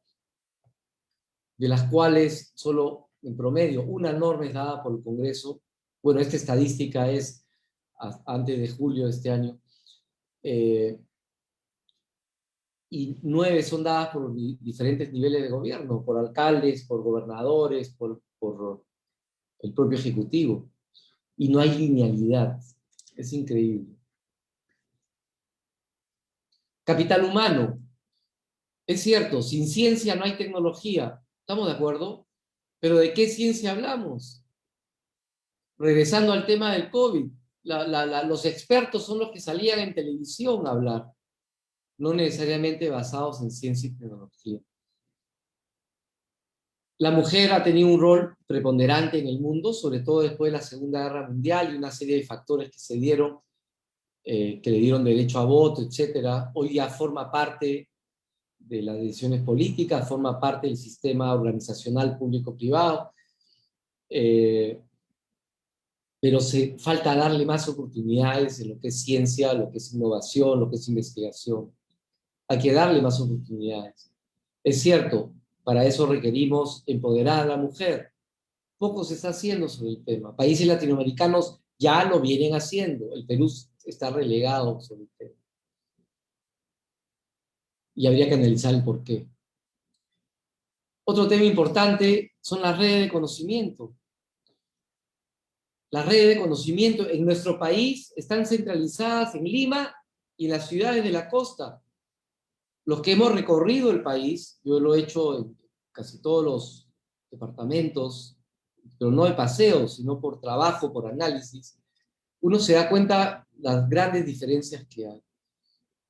de las cuales solo en promedio una norma es dada por el Congreso Bueno, esta estadística es antes de julio de este año, y 9 son dadas por diferentes niveles de gobierno, por alcaldes, por gobernadores, por el propio ejecutivo, y no hay linealidad. Es increíble. Capital humano. Es cierto, sin ciencia no hay tecnología. ¿Estamos de acuerdo? Pero ¿de qué ciencia hablamos? Regresando al tema del COVID, los expertos son los que salían en televisión a hablar, no necesariamente basados en ciencia y tecnología. La mujer ha tenido un rol preponderante en el mundo, sobre todo después de la Segunda Guerra Mundial y una serie de factores que se dieron, que le dieron derecho a voto, etc. Hoy ya forma parte de las decisiones políticas, forma parte del sistema organizacional público-privado, pero falta darle más oportunidades en lo que es ciencia, lo que es innovación, lo que es investigación. Hay que darle más oportunidades. Es cierto, para eso requerimos empoderar a la mujer. Poco se está haciendo sobre el tema. Países latinoamericanos ya lo vienen haciendo. El Perú está relegado sobre el tema. Y habría que analizar el porqué. Otro tema importante son las redes de conocimiento. Las redes de conocimiento en nuestro país están centralizadas en Lima y en las ciudades de la costa. Los que hemos recorrido el país, yo lo he hecho en casi todos los departamentos, pero no de paseo, sino por trabajo, por análisis, uno se da cuenta las grandes diferencias que hay.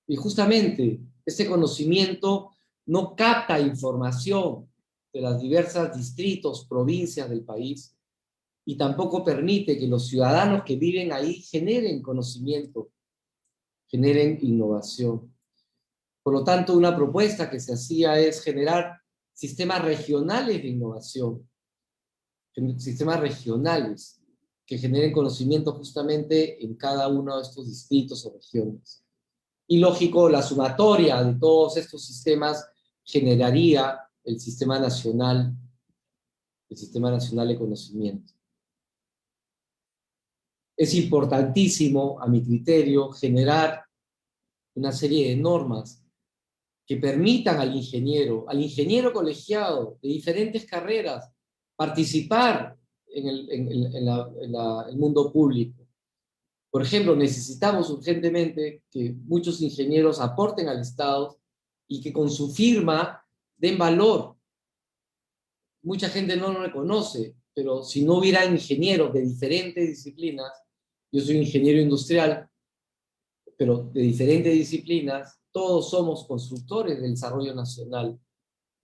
Y justamente ese conocimiento no capta información de las diversas distritos, provincias del país, y tampoco permite que los ciudadanos que viven ahí generen conocimiento, generen innovación. Por lo tanto, una propuesta que se hacía es generar sistemas regionales de innovación, sistemas regionales que generen conocimiento justamente en cada uno de estos distritos o regiones. Y lógico, la sumatoria de todos estos sistemas generaría el Sistema Nacional de Conocimiento. Es importantísimo, a mi criterio, generar una serie de normas que permitan al ingeniero colegiado de diferentes carreras, participar en el mundo público. Por ejemplo, necesitamos urgentemente que muchos ingenieros aporten al Estado y que con su firma den valor. Mucha gente no lo reconoce, pero si no hubiera ingenieros de diferentes disciplinas, yo soy ingeniero industrial, pero de diferentes disciplinas, todos somos constructores del desarrollo nacional,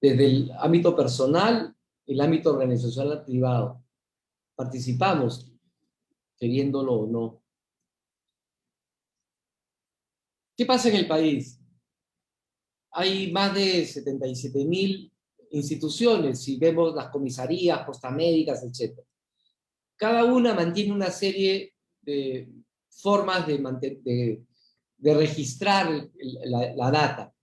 desde el ámbito personal, el ámbito organizacional privado. Participamos, queriéndolo o no. ¿Qué pasa en el país? Hay más de 77.000 instituciones, si vemos las comisarías, postamédicas, etc. Cada una mantiene una serie de formas de registrar la data.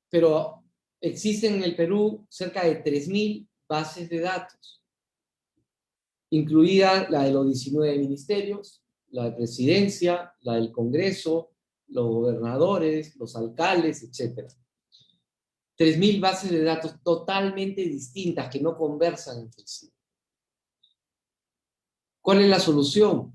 Pero existen en el Perú cerca de 3.000 bases de datos, incluida la de los 19 ministerios, la de presidencia, la del Congreso, los gobernadores, los alcaldes, etc. 3.000 bases de datos totalmente distintas que no conversan entre sí. ¿Cuál es la solución?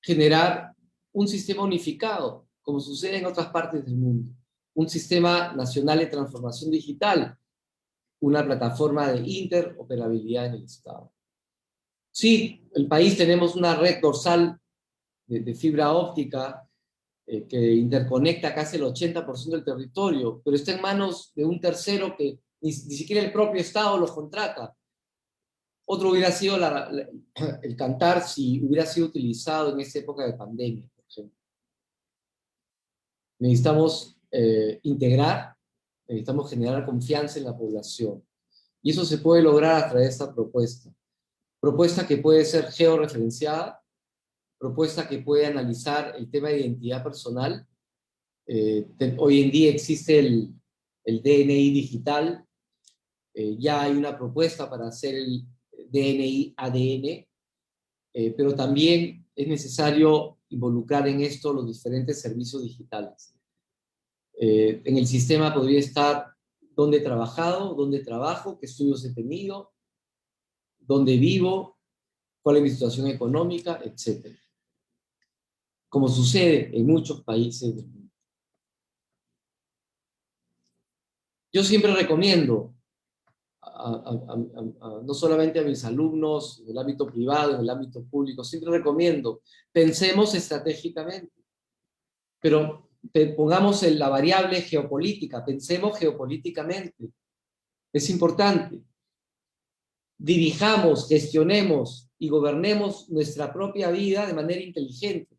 Generar un sistema unificado, como sucede en otras partes del mundo. Un sistema nacional de transformación digital, una plataforma de interoperabilidad en el Estado. Sí, el país tenemos una red dorsal de fibra óptica que interconecta casi el 80% del territorio, pero está en manos de un tercero que ni siquiera el propio Estado los contrata. Otro hubiera sido el Cantar si hubiera sido utilizado en esa época de pandemia, por ejemplo. Necesitamos integrar, necesitamos generar confianza en la población. Y eso se puede lograr a través de esta propuesta. Propuesta que puede ser georreferenciada, propuesta que puede analizar el tema de identidad personal. Hoy en día existe el DNI digital. Ya hay una propuesta para hacer el DNI, ADN, pero también es necesario involucrar en esto los diferentes servicios digitales. En el sistema podría estar dónde he trabajado, dónde trabajo, qué estudios he tenido, dónde vivo, cuál es mi situación económica, etc. Como sucede en muchos países del mundo. Yo siempre recomiendo, no solamente a mis alumnos en el ámbito privado, en el ámbito público, siempre recomiendo, pensemos estratégicamente, pero pongamos en la variable geopolítica, pensemos geopolíticamente. Es importante. Dirijamos, gestionemos y gobernemos nuestra propia vida de manera inteligente.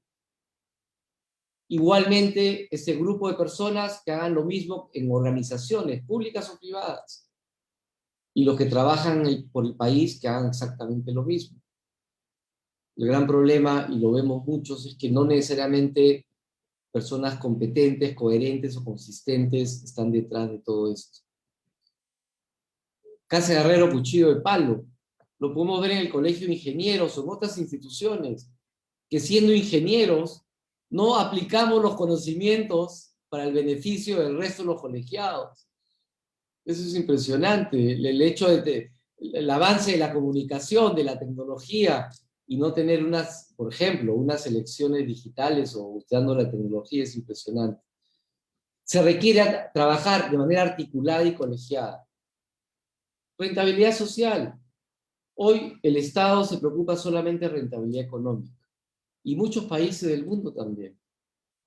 Igualmente, ese grupo de personas que hagan lo mismo en organizaciones públicas o privadas. Y los que trabajan por el país que hagan exactamente lo mismo. El gran problema, y lo vemos muchos, es que no necesariamente personas competentes, coherentes o consistentes están detrás de todo esto. Casa de Herrero, cuchillo de palo. Lo podemos ver en el Colegio de Ingenieros o en otras instituciones, que siendo ingenieros no aplicamos los conocimientos para el beneficio del resto de los colegiados. Eso es impresionante. El hecho el avance de la comunicación, de la tecnología, y no tener por ejemplo, unas elecciones digitales o usando la tecnología es impresionante. Se requiere trabajar de manera articulada y colegiada. Rentabilidad social. Hoy el Estado se preocupa solamente de rentabilidad económica, y muchos países del mundo también.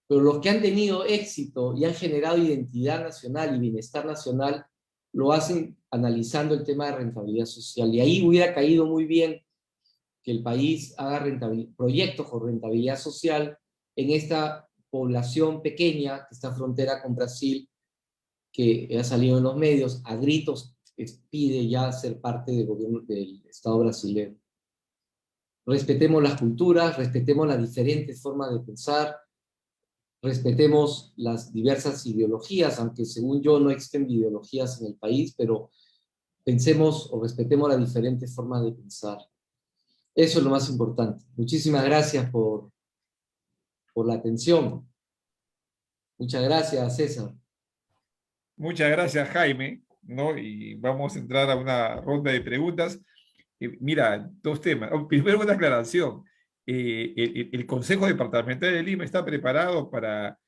Pero los que han tenido éxito y han generado identidad nacional y bienestar nacional, lo hacen analizando el tema de rentabilidad social. Y ahí hubiera caído muy bien que el país haga proyectos con rentabilidad social en esta población pequeña que está frontera con Brasil, que ha salido en los medios, a gritos pide ya ser parte del gobierno del Estado brasileño. Respetemos las culturas, respetemos las diferentes formas de pensar, respetemos las diversas ideologías, aunque según yo no existen ideologías en el país, pero pensemos o respetemos las diferentes formas de pensar. Eso es lo más importante. Muchísimas gracias por la atención. Muchas gracias, César. Muchas gracias, Jaime, ¿no? Y vamos a entrar a una ronda de preguntas. Mira, dos temas. Primero, una aclaración. El Consejo Departamental de Lima está preparado para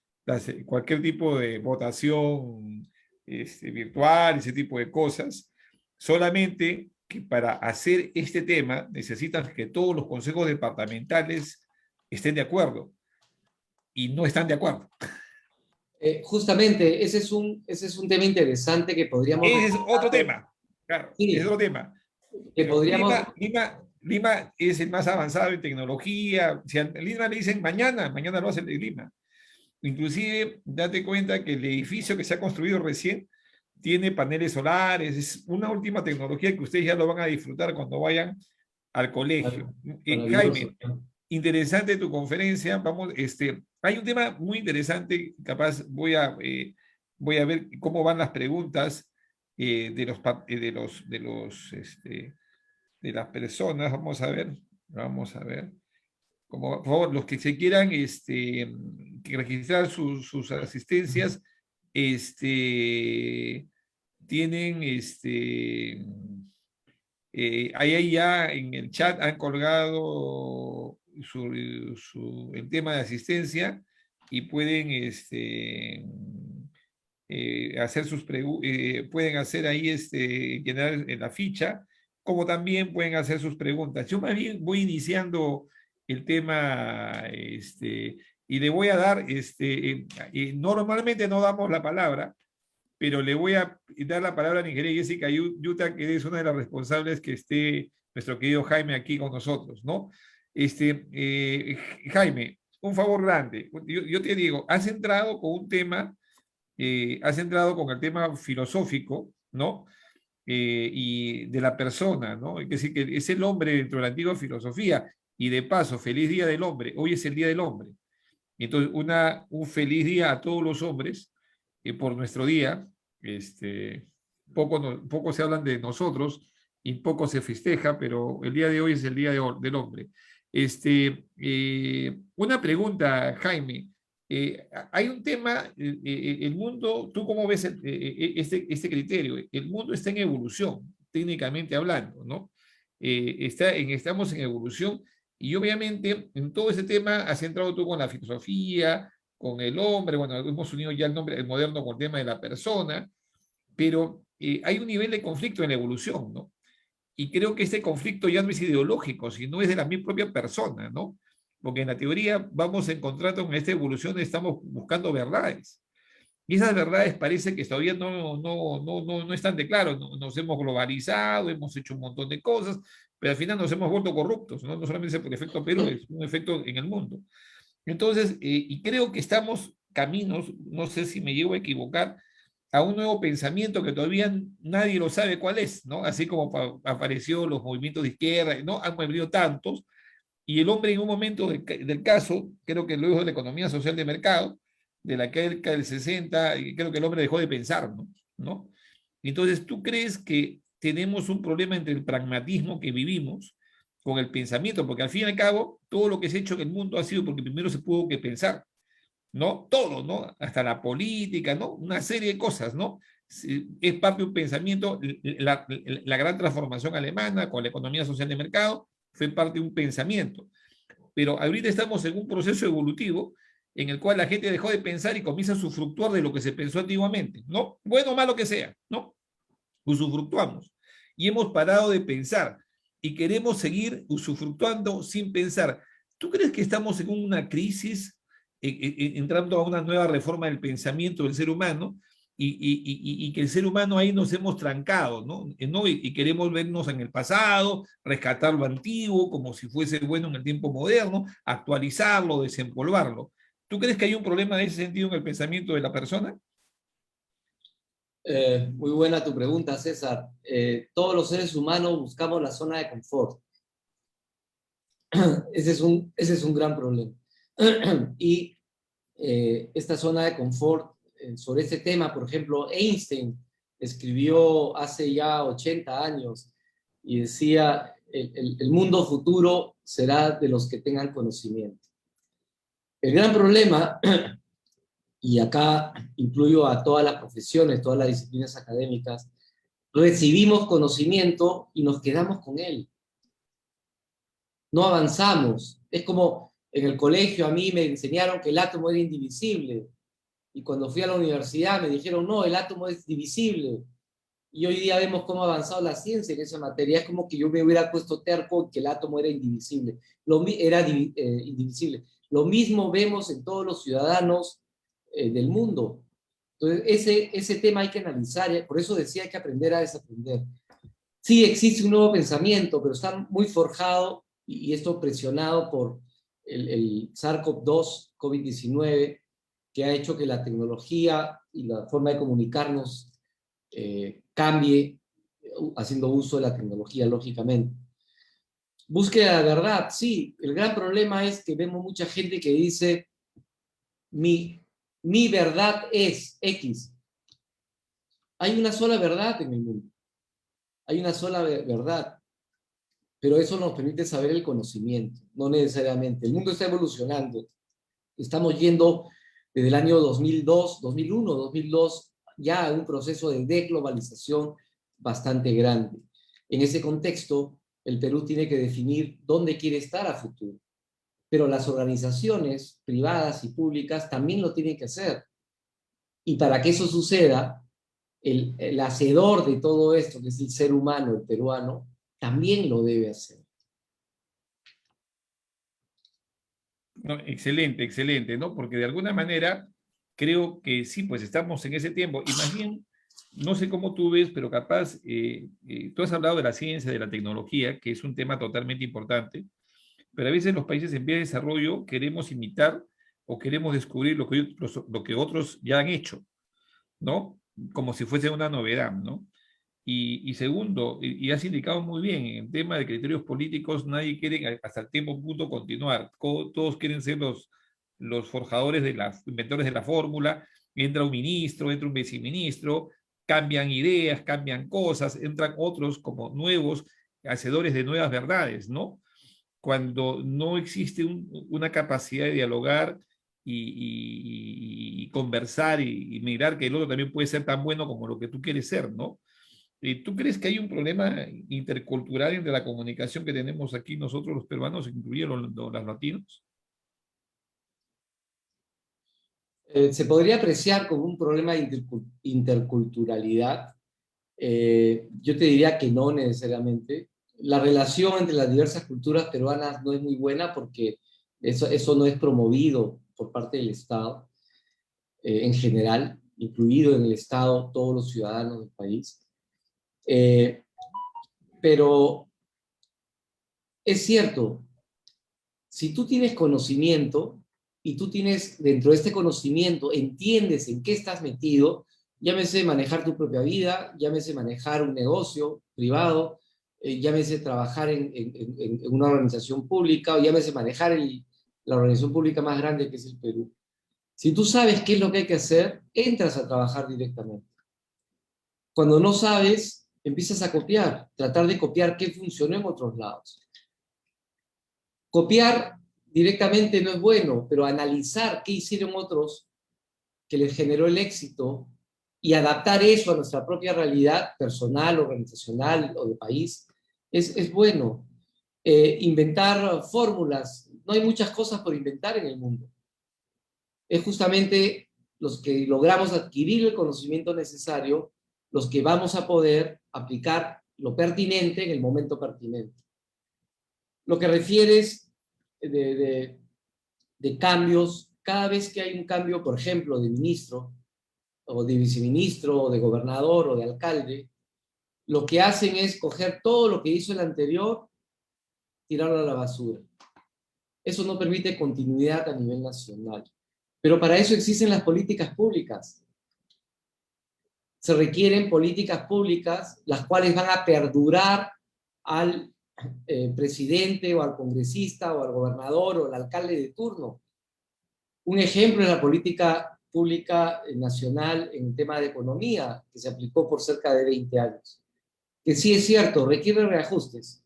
cualquier tipo de votación virtual, ese tipo de cosas. Solamente que para hacer este tema necesitan que todos los consejos departamentales estén de acuerdo. Y no están de acuerdo. Justamente, ese es un tema interesante que podríamos... Ese es otro tema, claro, sí, es otro tema. Que podríamos... Lima es el más avanzado en tecnología. Si a Lima le dicen mañana lo hacen de Lima. Inclusive, date cuenta que el edificio que se ha construido recién tiene paneles solares, es una última tecnología que ustedes ya lo van a disfrutar cuando vayan al colegio. Jaime, interesante tu conferencia. Vamos, hay un tema muy interesante, capaz voy a ver cómo van las preguntas de las personas. Vamos a ver. Como, por favor, los que se quieran que registrar sus asistencias, tienen ahí ya en el chat han colgado el tema de asistencia y pueden hacer pueden hacer ahí llenar en la ficha, como también pueden hacer sus preguntas. Yo más bien voy iniciando el tema y le voy a dar, normalmente no damos la palabra, pero le voy a dar la palabra a la ingeniera Jessica Yuta, que es una de las responsables que esté nuestro querido Jaime aquí con nosotros, ¿no? Jaime, un favor grande. Yo te digo, has entrado con un tema, has entrado con el tema filosófico, ¿no? Y de la persona, ¿no? Es decir, que es el hombre dentro de la antigua filosofía. Y de paso, feliz Día del Hombre. Hoy es el Día del Hombre. Entonces, un feliz día a todos los hombres por nuestro día. Poco se hablan de nosotros y poco se festeja, pero el día de hoy es el Día del Hombre. Una pregunta, Jaime. Hay un tema, el mundo, ¿tú cómo ves este criterio? El mundo está en evolución, técnicamente hablando, ¿no? Estamos en evolución y obviamente en todo ese tema has entrado tú con la filosofía, con el hombre, bueno, hemos unido ya el nombre, el moderno con el tema de la persona, pero hay un nivel de conflicto en la evolución, ¿no? Y creo que este conflicto ya no es ideológico, sino es de la mi propia persona, ¿no? Porque en la teoría vamos encontrando con esta evolución, estamos buscando verdades. Y esas verdades parece que todavía no están de claro. Nos hemos globalizado, hemos hecho un montón de cosas, pero al final nos hemos vuelto corruptos, ¿no? No solamente es por efecto Perú, es un efecto en el mundo. Entonces, y creo que estamos caminos, no sé si me llevo a equivocar, a un nuevo pensamiento que todavía nadie lo sabe cuál es, ¿no? Así como apareció los movimientos de izquierda, ¿no? Han venido tantos, y el hombre en un momento del caso, creo que luego de la economía social de mercado, de la década del 60, creo que el hombre dejó de pensar, ¿no? ¿No? Entonces, ¿tú crees que tenemos un problema entre el pragmatismo que vivimos con el pensamiento? Porque al fin y al cabo, todo lo que se ha hecho en el mundo ha sido porque primero se pudo que pensar, ¿no? Todo, ¿no? Hasta la política, ¿no? Una serie de cosas, ¿no? Es parte de un pensamiento, la gran transformación alemana con la economía social de mercado fue parte de un pensamiento. Pero ahorita estamos en un proceso evolutivo en el cual la gente dejó de pensar y comienza a usufructuar de lo que se pensó antiguamente, ¿no? Bueno o malo que sea, ¿no? Usufructuamos. Y hemos parado de pensar y queremos seguir usufructuando sin pensar. ¿Tú crees que estamos en una crisis, entrando a una nueva reforma del pensamiento del ser humano? Y que el ser humano ahí nos hemos trancado, ¿no? Y queremos vernos en el pasado, rescatar lo antiguo como si fuese bueno en el tiempo moderno, actualizarlo, desempolvarlo. ¿Tú crees que hay un problema de ese sentido en el pensamiento de la persona? Muy buena tu pregunta, César. Todos los seres humanos buscamos la zona de confort. Ese es un gran problema. Y esta zona de confort, sobre este tema, por ejemplo, Einstein escribió hace ya 80 años y decía, el mundo futuro será de los que tengan conocimiento. El gran problema, y acá incluyo a todas las profesiones, todas las disciplinas académicas, recibimos conocimiento y nos quedamos con él. No avanzamos. Es como en el colegio a mí me enseñaron que el átomo era indivisible. Y cuando fui a la universidad me dijeron, no, el átomo es divisible. Y hoy día vemos cómo ha avanzado la ciencia en esa materia. Es como que yo me hubiera puesto terco en que el átomo era indivisible. Indivisible. Lo mismo vemos en todos los ciudadanos del mundo. Entonces, ese tema hay que analizar. Por eso decía, hay que aprender a desaprender. Sí, existe un nuevo pensamiento, pero está muy forjado y esto presionado por el SARS-CoV-2, COVID-19, que ha hecho que la tecnología y la forma de comunicarnos cambie haciendo uso de la tecnología, lógicamente. Búsqueda de verdad, sí. El gran problema es que vemos mucha gente que dice mi verdad es X. Hay una sola verdad en el mundo. Hay una sola verdad. Pero eso nos permite saber el conocimiento, no necesariamente. El mundo está evolucionando. Estamos yendo desde el año 2002, 2001, 2002, ya a un proceso de deglobalización bastante grande. En ese contexto, el Perú tiene que definir dónde quiere estar a futuro. Pero las organizaciones privadas y públicas también lo tienen que hacer. Y para que eso suceda, el hacedor de todo esto, que es el ser humano, el peruano, también lo debe hacer. No, excelente, excelente, ¿no? Porque de alguna manera creo que sí, pues estamos en ese tiempo. Y más bien, no sé cómo tú ves, pero capaz, tú has hablado de la ciencia, de la tecnología, que es un tema totalmente importante, pero a veces los países en vía de desarrollo queremos imitar o queremos descubrir lo que otros ya han hecho, ¿no? Como si fuese una novedad, ¿no? Y segundo, y has indicado muy bien, en tema de criterios políticos, nadie quiere hasta el tiempo punto continuar. Todos quieren ser los forjadores de inventores de la fórmula. Entra un ministro, entra un viceministro, cambian ideas, cambian cosas, entran otros como nuevos, hacedores de nuevas verdades, ¿no? Cuando no existe una capacidad de dialogar y conversar y mirar que el otro también puede ser tan bueno como lo que tú quieres ser, ¿no? ¿Tú crees que hay un problema intercultural entre la comunicación que tenemos aquí nosotros los peruanos, incluidos los latinos? Se podría apreciar como un problema de interculturalidad. Yo te diría que no necesariamente. La relación entre las diversas culturas peruanas no es muy buena porque eso no es promovido por parte del Estado en general, incluido en el Estado todos los ciudadanos del país. Eh, pero es cierto, si tú tienes conocimiento y tú tienes dentro de este conocimiento, entiendes en qué estás metido, llámese manejar tu propia vida, llámese manejar un negocio privado, llámese trabajar en una organización pública o llámese manejar la organización pública más grande que es el Perú. Si tú sabes qué es lo que hay que hacer, entras a trabajar directamente. Cuando no sabes, empiezas a copiar, tratar de copiar qué funcionó en otros lados. Copiar directamente no es bueno, pero analizar qué hicieron otros que les generó el éxito y adaptar eso a nuestra propia realidad personal, organizacional o de país es bueno. Inventar fórmulas, no hay muchas cosas por inventar en el mundo. Es justamente los que logramos adquirir el conocimiento necesario, los que vamos a poder aplicar lo pertinente en el momento pertinente. Lo que refieres de cambios, cada vez que hay un cambio, por ejemplo, de ministro, o de viceministro, o de gobernador, o de alcalde, lo que hacen es coger todo lo que hizo el anterior, tirarlo a la basura. Eso no permite continuidad a nivel nacional. Pero para eso existen las políticas públicas. Se requieren políticas públicas, las cuales van a perdurar al presidente o al congresista o al gobernador o al alcalde de turno. Un ejemplo es la política pública nacional en tema de economía, que se aplicó por cerca de 20 años. Que sí es cierto, requiere reajustes,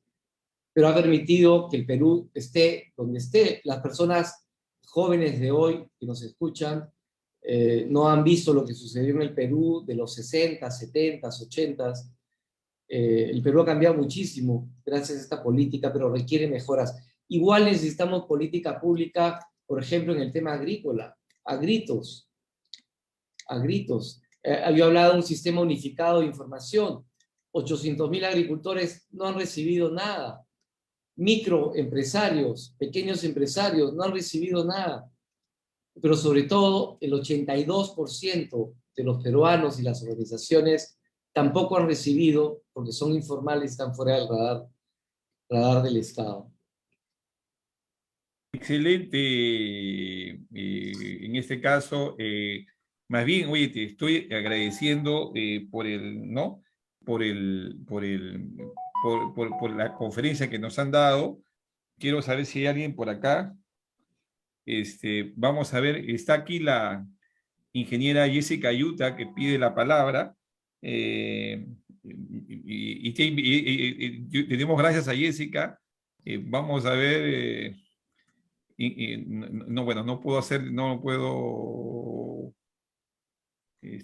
pero ha permitido que el Perú esté donde esté. Las personas jóvenes de hoy que nos escuchan no han visto lo que sucedió en el Perú de los 60, 70, 80. El Perú ha cambiado muchísimo gracias a esta política, pero requiere mejoras. Igual necesitamos política pública, por ejemplo, en el tema agrícola, a gritos, a gritos. Había hablado de un sistema unificado de información. 800.000 agricultores no han recibido nada. Microempresarios, pequeños empresarios no han recibido nada. Pero sobre todo, el 82% de los peruanos y las organizaciones tampoco han recibido, porque son informales, están fuera del radar del Estado. Excelente, en este caso, más bien, oye, te estoy agradeciendo por el, ¿no? Por la conferencia que nos han dado. Quiero saber si hay alguien por acá. Vamos a ver, está aquí la ingeniera Jessica Ayuta que pide la palabra. Tenemos gracias a Jessica. Vamos a ver. No, bueno, no puedo hacer, no puedo.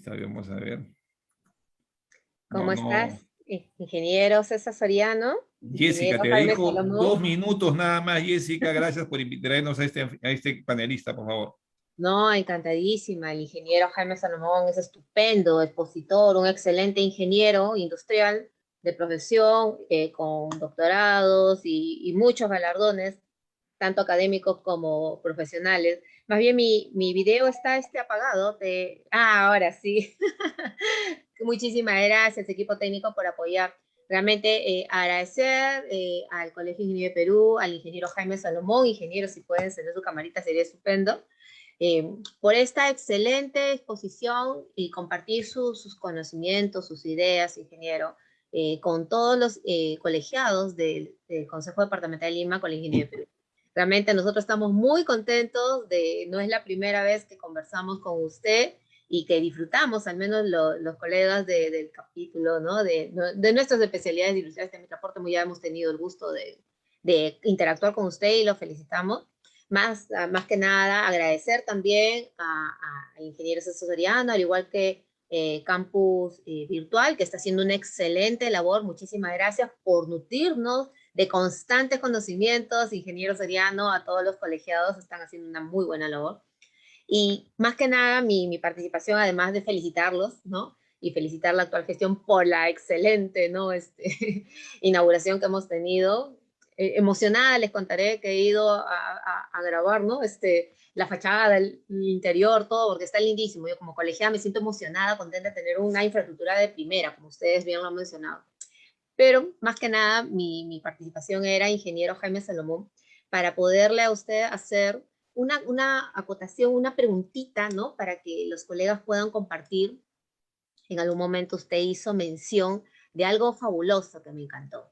Vamos a ver. ¿Cómo estás, No. ingeniero César Soriano? Jessica, Ingeniero te Jaime dejo Salomón. 2 minutos nada más, Jessica. Gracias por traernos a este panelista, por favor. No, encantadísima. El ingeniero Jaime Salomón es estupendo, expositor, un excelente ingeniero industrial de profesión, con doctorados y muchos galardones, tanto académicos como profesionales. Más bien mi video está apagado. Ahora sí. Muchísimas gracias, equipo técnico, por apoyar. Realmente agradecer al Colegio de Ingeniería de Perú, al ingeniero Jaime Salomón, ingeniero, si pueden encender su camarita sería estupendo, por esta excelente exposición y compartir sus conocimientos, sus ideas, ingeniero, con todos los colegiados del Consejo Departamental de Lima, Colegio de Ingeniería de Perú. Realmente nosotros estamos muy contentos no es la primera vez que conversamos con usted, y que disfrutamos, al menos los colegas del capítulo, ¿no? De nuestras especialidades industriales de transporte, ya hemos tenido el gusto de interactuar con usted y lo felicitamos. Más que nada, agradecer también a Ingenieros Soriano, al igual que Campus Virtual, que está haciendo una excelente labor. Muchísimas gracias por nutrirnos de constantes conocimientos. Ingeniero Soriano, a todos los colegiados están haciendo una muy buena labor. Y más que nada, mi participación, además de felicitarlos, ¿no? Y felicitar la actual gestión por la excelente, ¿no? Inauguración que hemos tenido. Emocionada, les contaré que he ido a grabar, ¿no? La fachada del interior, todo, porque está lindísimo. Yo como colegiada me siento emocionada, contenta de tener una infraestructura de primera, como ustedes bien lo han mencionado. Pero más que nada, mi participación era ingeniero Jaime Salomón, para poderle a usted hacer una acotación, una preguntita, ¿no? Para que los colegas puedan compartir. En algún momento usted hizo mención de algo fabuloso que me encantó.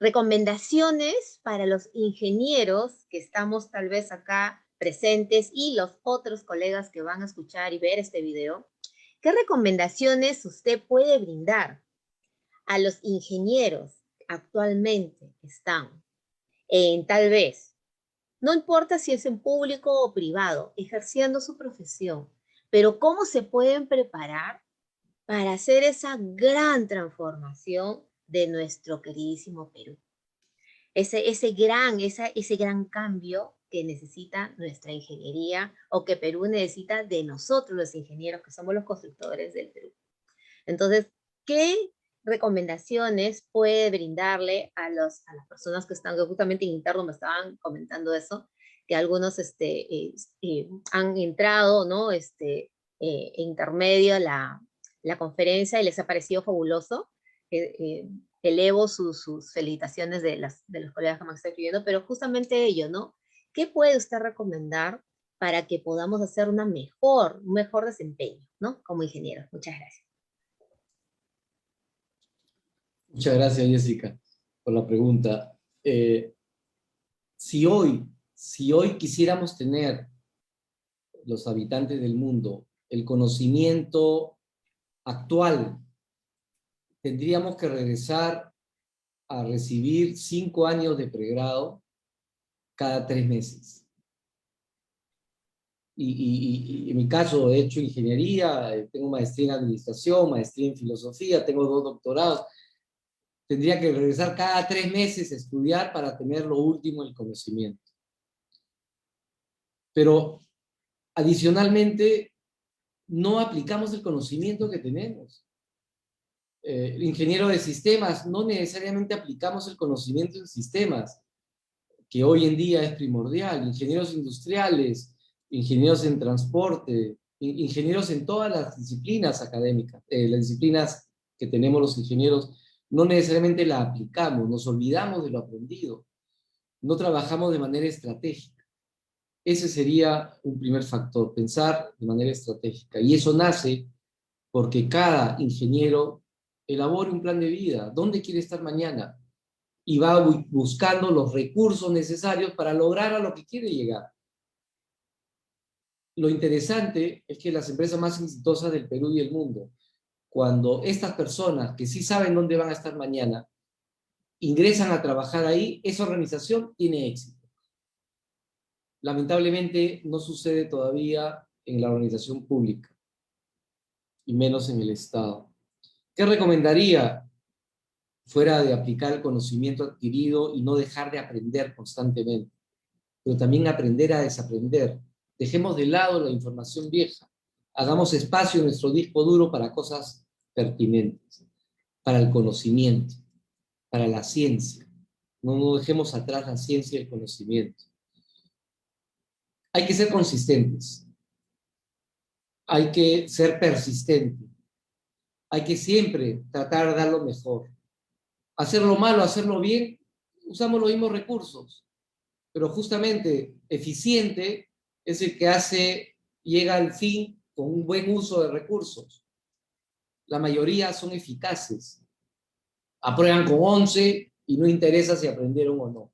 Recomendaciones para los ingenieros que estamos tal vez acá presentes y los otros colegas que van a escuchar y ver este video. ¿Qué recomendaciones usted puede brindar a los ingenieros que actualmente están en tal vez, no importa si es en público o privado, ejerciendo su profesión, pero cómo se pueden preparar para hacer esa gran transformación de nuestro queridísimo Perú? Ese gran cambio que necesita nuestra ingeniería o que Perú necesita de nosotros los ingenieros, que somos los constructores del Perú. Entonces, ¿qué recomendaciones puede brindarle a las personas que están, que justamente en interno me estaban comentando eso, que algunos han entrado, ¿no? Intermedio a la conferencia y les ha parecido fabuloso? Elevo sus felicitaciones de los colegas que me están escribiendo, pero justamente ello, ¿no? ¿Qué puede usted recomendar para que podamos hacer un mejor desempeño, ¿no? Como ingenieros. Muchas gracias. Muchas gracias, Jessica, por la pregunta. Si hoy quisiéramos tener, los habitantes del mundo, el conocimiento actual, tendríamos que regresar a recibir 5 años de pregrado cada 3 meses. Y en mi caso he hecho ingeniería, tengo maestría en administración, maestría en filosofía, tengo 2 doctorados. Tendría que regresar cada 3 meses a estudiar para tener lo último del conocimiento. Pero adicionalmente, no aplicamos el conocimiento que tenemos. El ingeniero de sistemas, no necesariamente aplicamos el conocimiento en sistemas, que hoy en día es primordial. Ingenieros industriales, ingenieros en transporte, ingenieros en todas las disciplinas académicas, las disciplinas que tenemos los ingenieros, no necesariamente la aplicamos, nos olvidamos de lo aprendido, no trabajamos de manera estratégica. Ese sería un primer factor, pensar de manera estratégica. Y eso nace porque cada ingeniero elabora un plan de vida, dónde quiere estar mañana, y va buscando los recursos necesarios para lograr a lo que quiere llegar. Lo interesante es que las empresas más exitosas del Perú y el mundo, cuando estas personas que sí saben dónde van a estar mañana, ingresan a trabajar ahí, esa organización tiene éxito. Lamentablemente no sucede todavía en la organización pública, y menos en el Estado. ¿Qué recomendaría? Fuera de aplicar el conocimiento adquirido y no dejar de aprender constantemente, pero también aprender a desaprender. Dejemos de lado la información vieja, hagamos espacio en nuestro disco duro para cosas pertinentes, para el conocimiento, para la ciencia. No dejemos atrás la ciencia y el conocimiento. Hay que ser consistentes, hay que ser persistentes, hay que siempre tratar de dar lo mejor. Hacerlo malo, hacerlo bien, usamos los mismos recursos, pero justamente eficiente es el que llega al fin con un buen uso de recursos. La mayoría son eficaces, aprueban con 11 y no interesa si aprendieron o no.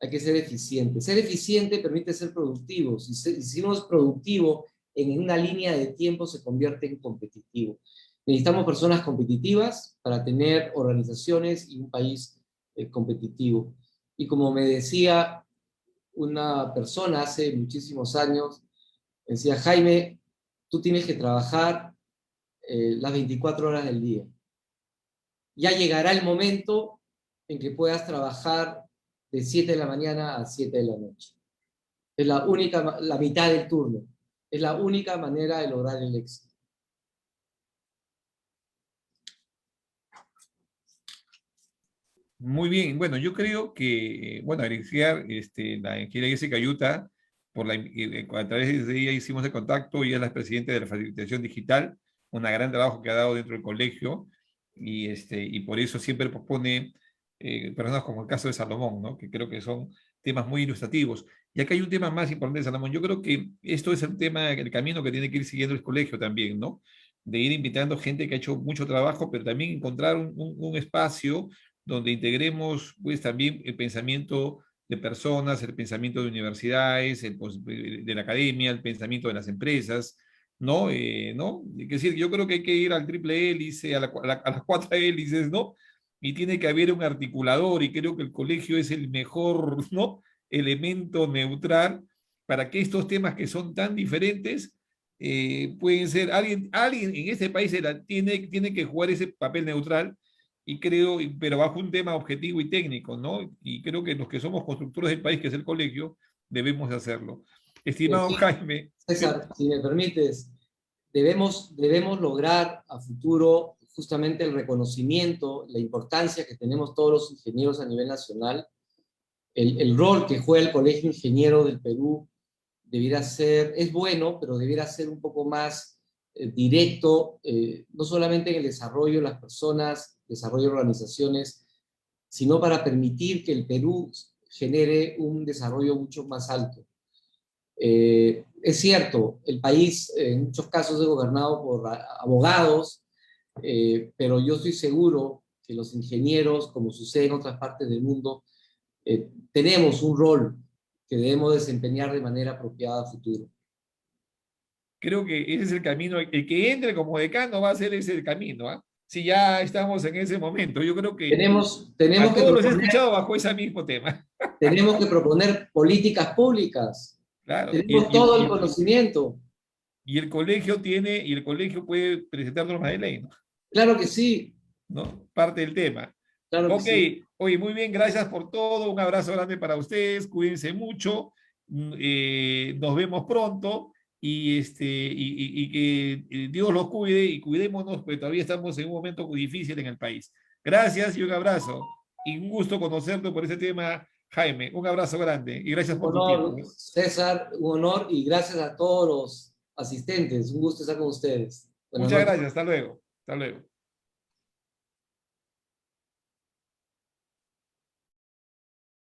Hay que ser eficiente. Ser eficiente permite ser productivo. Si uno es productivo, en una línea de tiempo se convierte en competitivo. Necesitamos personas competitivas para tener organizaciones y un país competitivo. Y como me decía una persona hace muchísimos años, decía, Jaime, tú tienes que trabajar las 24 horas del día. Ya llegará el momento en que puedas trabajar de 7 de la mañana a 7 de la noche. Es la mitad del turno. Es la única manera de lograr el éxito. Muy bien, bueno, yo creo que, bueno, iniciar, la ingeniera Jessica Yuta, a través de ella hicimos el contacto, ella es la presidenta de la facilitación digital, un gran trabajo que ha dado dentro del colegio, y por eso siempre propone personas como el caso de Salomón, ¿no? Que creo que son temas muy ilustrativos. Y acá hay un tema más importante de Salomón, yo creo que esto es el tema, el camino que tiene que ir siguiendo el colegio también, ¿no? De ir invitando gente que ha hecho mucho trabajo, pero también encontrar un espacio donde integremos pues también el pensamiento de personas, el pensamiento de universidades, de la academia, el pensamiento de las empresas, ¿no? ¿No? Es decir, yo creo que hay que ir al triple hélice, a las cuatro hélices, ¿no? Y tiene que haber un articulador y creo que el colegio es el mejor, ¿no? Elemento neutral para que estos temas que son tan diferentes pueden ser, alguien en este país tiene que jugar ese papel neutral y creo, pero bajo un tema objetivo y técnico, ¿no? Y creo que los que somos constructores del país, que es el colegio, debemos hacerlo. Estimado Sí, Jaime. César, si me permites, debemos lograr a futuro justamente el reconocimiento, la importancia que tenemos todos los ingenieros a nivel nacional, el rol que juega el Colegio Ingeniero del Perú debiera ser, es bueno, pero debiera ser un poco más directo, no solamente en el desarrollo de las personas, desarrollo de organizaciones, sino para permitir que el Perú genere un desarrollo mucho más alto. Es cierto, el país en muchos casos es gobernado por abogados, pero yo estoy seguro que los ingenieros, como sucede en otras partes del mundo, tenemos un rol que debemos desempeñar de manera apropiada a futuro. Creo que ese es el camino. El que entre como decano va a ser ese el camino, ¿ah? Si ya estamos en ese momento, yo creo que Tenemos a que todos los he proponer, escuchado bajo ese mismo tema. tenemos que proponer políticas públicas. Claro, Tenemos todo el conocimiento. y el colegio puede presentar normas de ley, ¿no? Claro que sí, ¿No? Parte del tema. claro que Ok, sí. oye, muy bien, gracias por todo, un abrazo grande para ustedes, cuídense mucho, nos vemos pronto y que Dios los cuide y cuidémonos, porque todavía estamos en un momento muy difícil en el país. Gracias y un abrazo. Y un gusto conocerte por este tema, Jaime. Un abrazo grande y gracias Un por tu tiempo. honor, César, un honor y gracias a todos los asistentes. Un gusto estar con ustedes. Buenas Muchas noches. gracias, hasta luego. Hasta luego.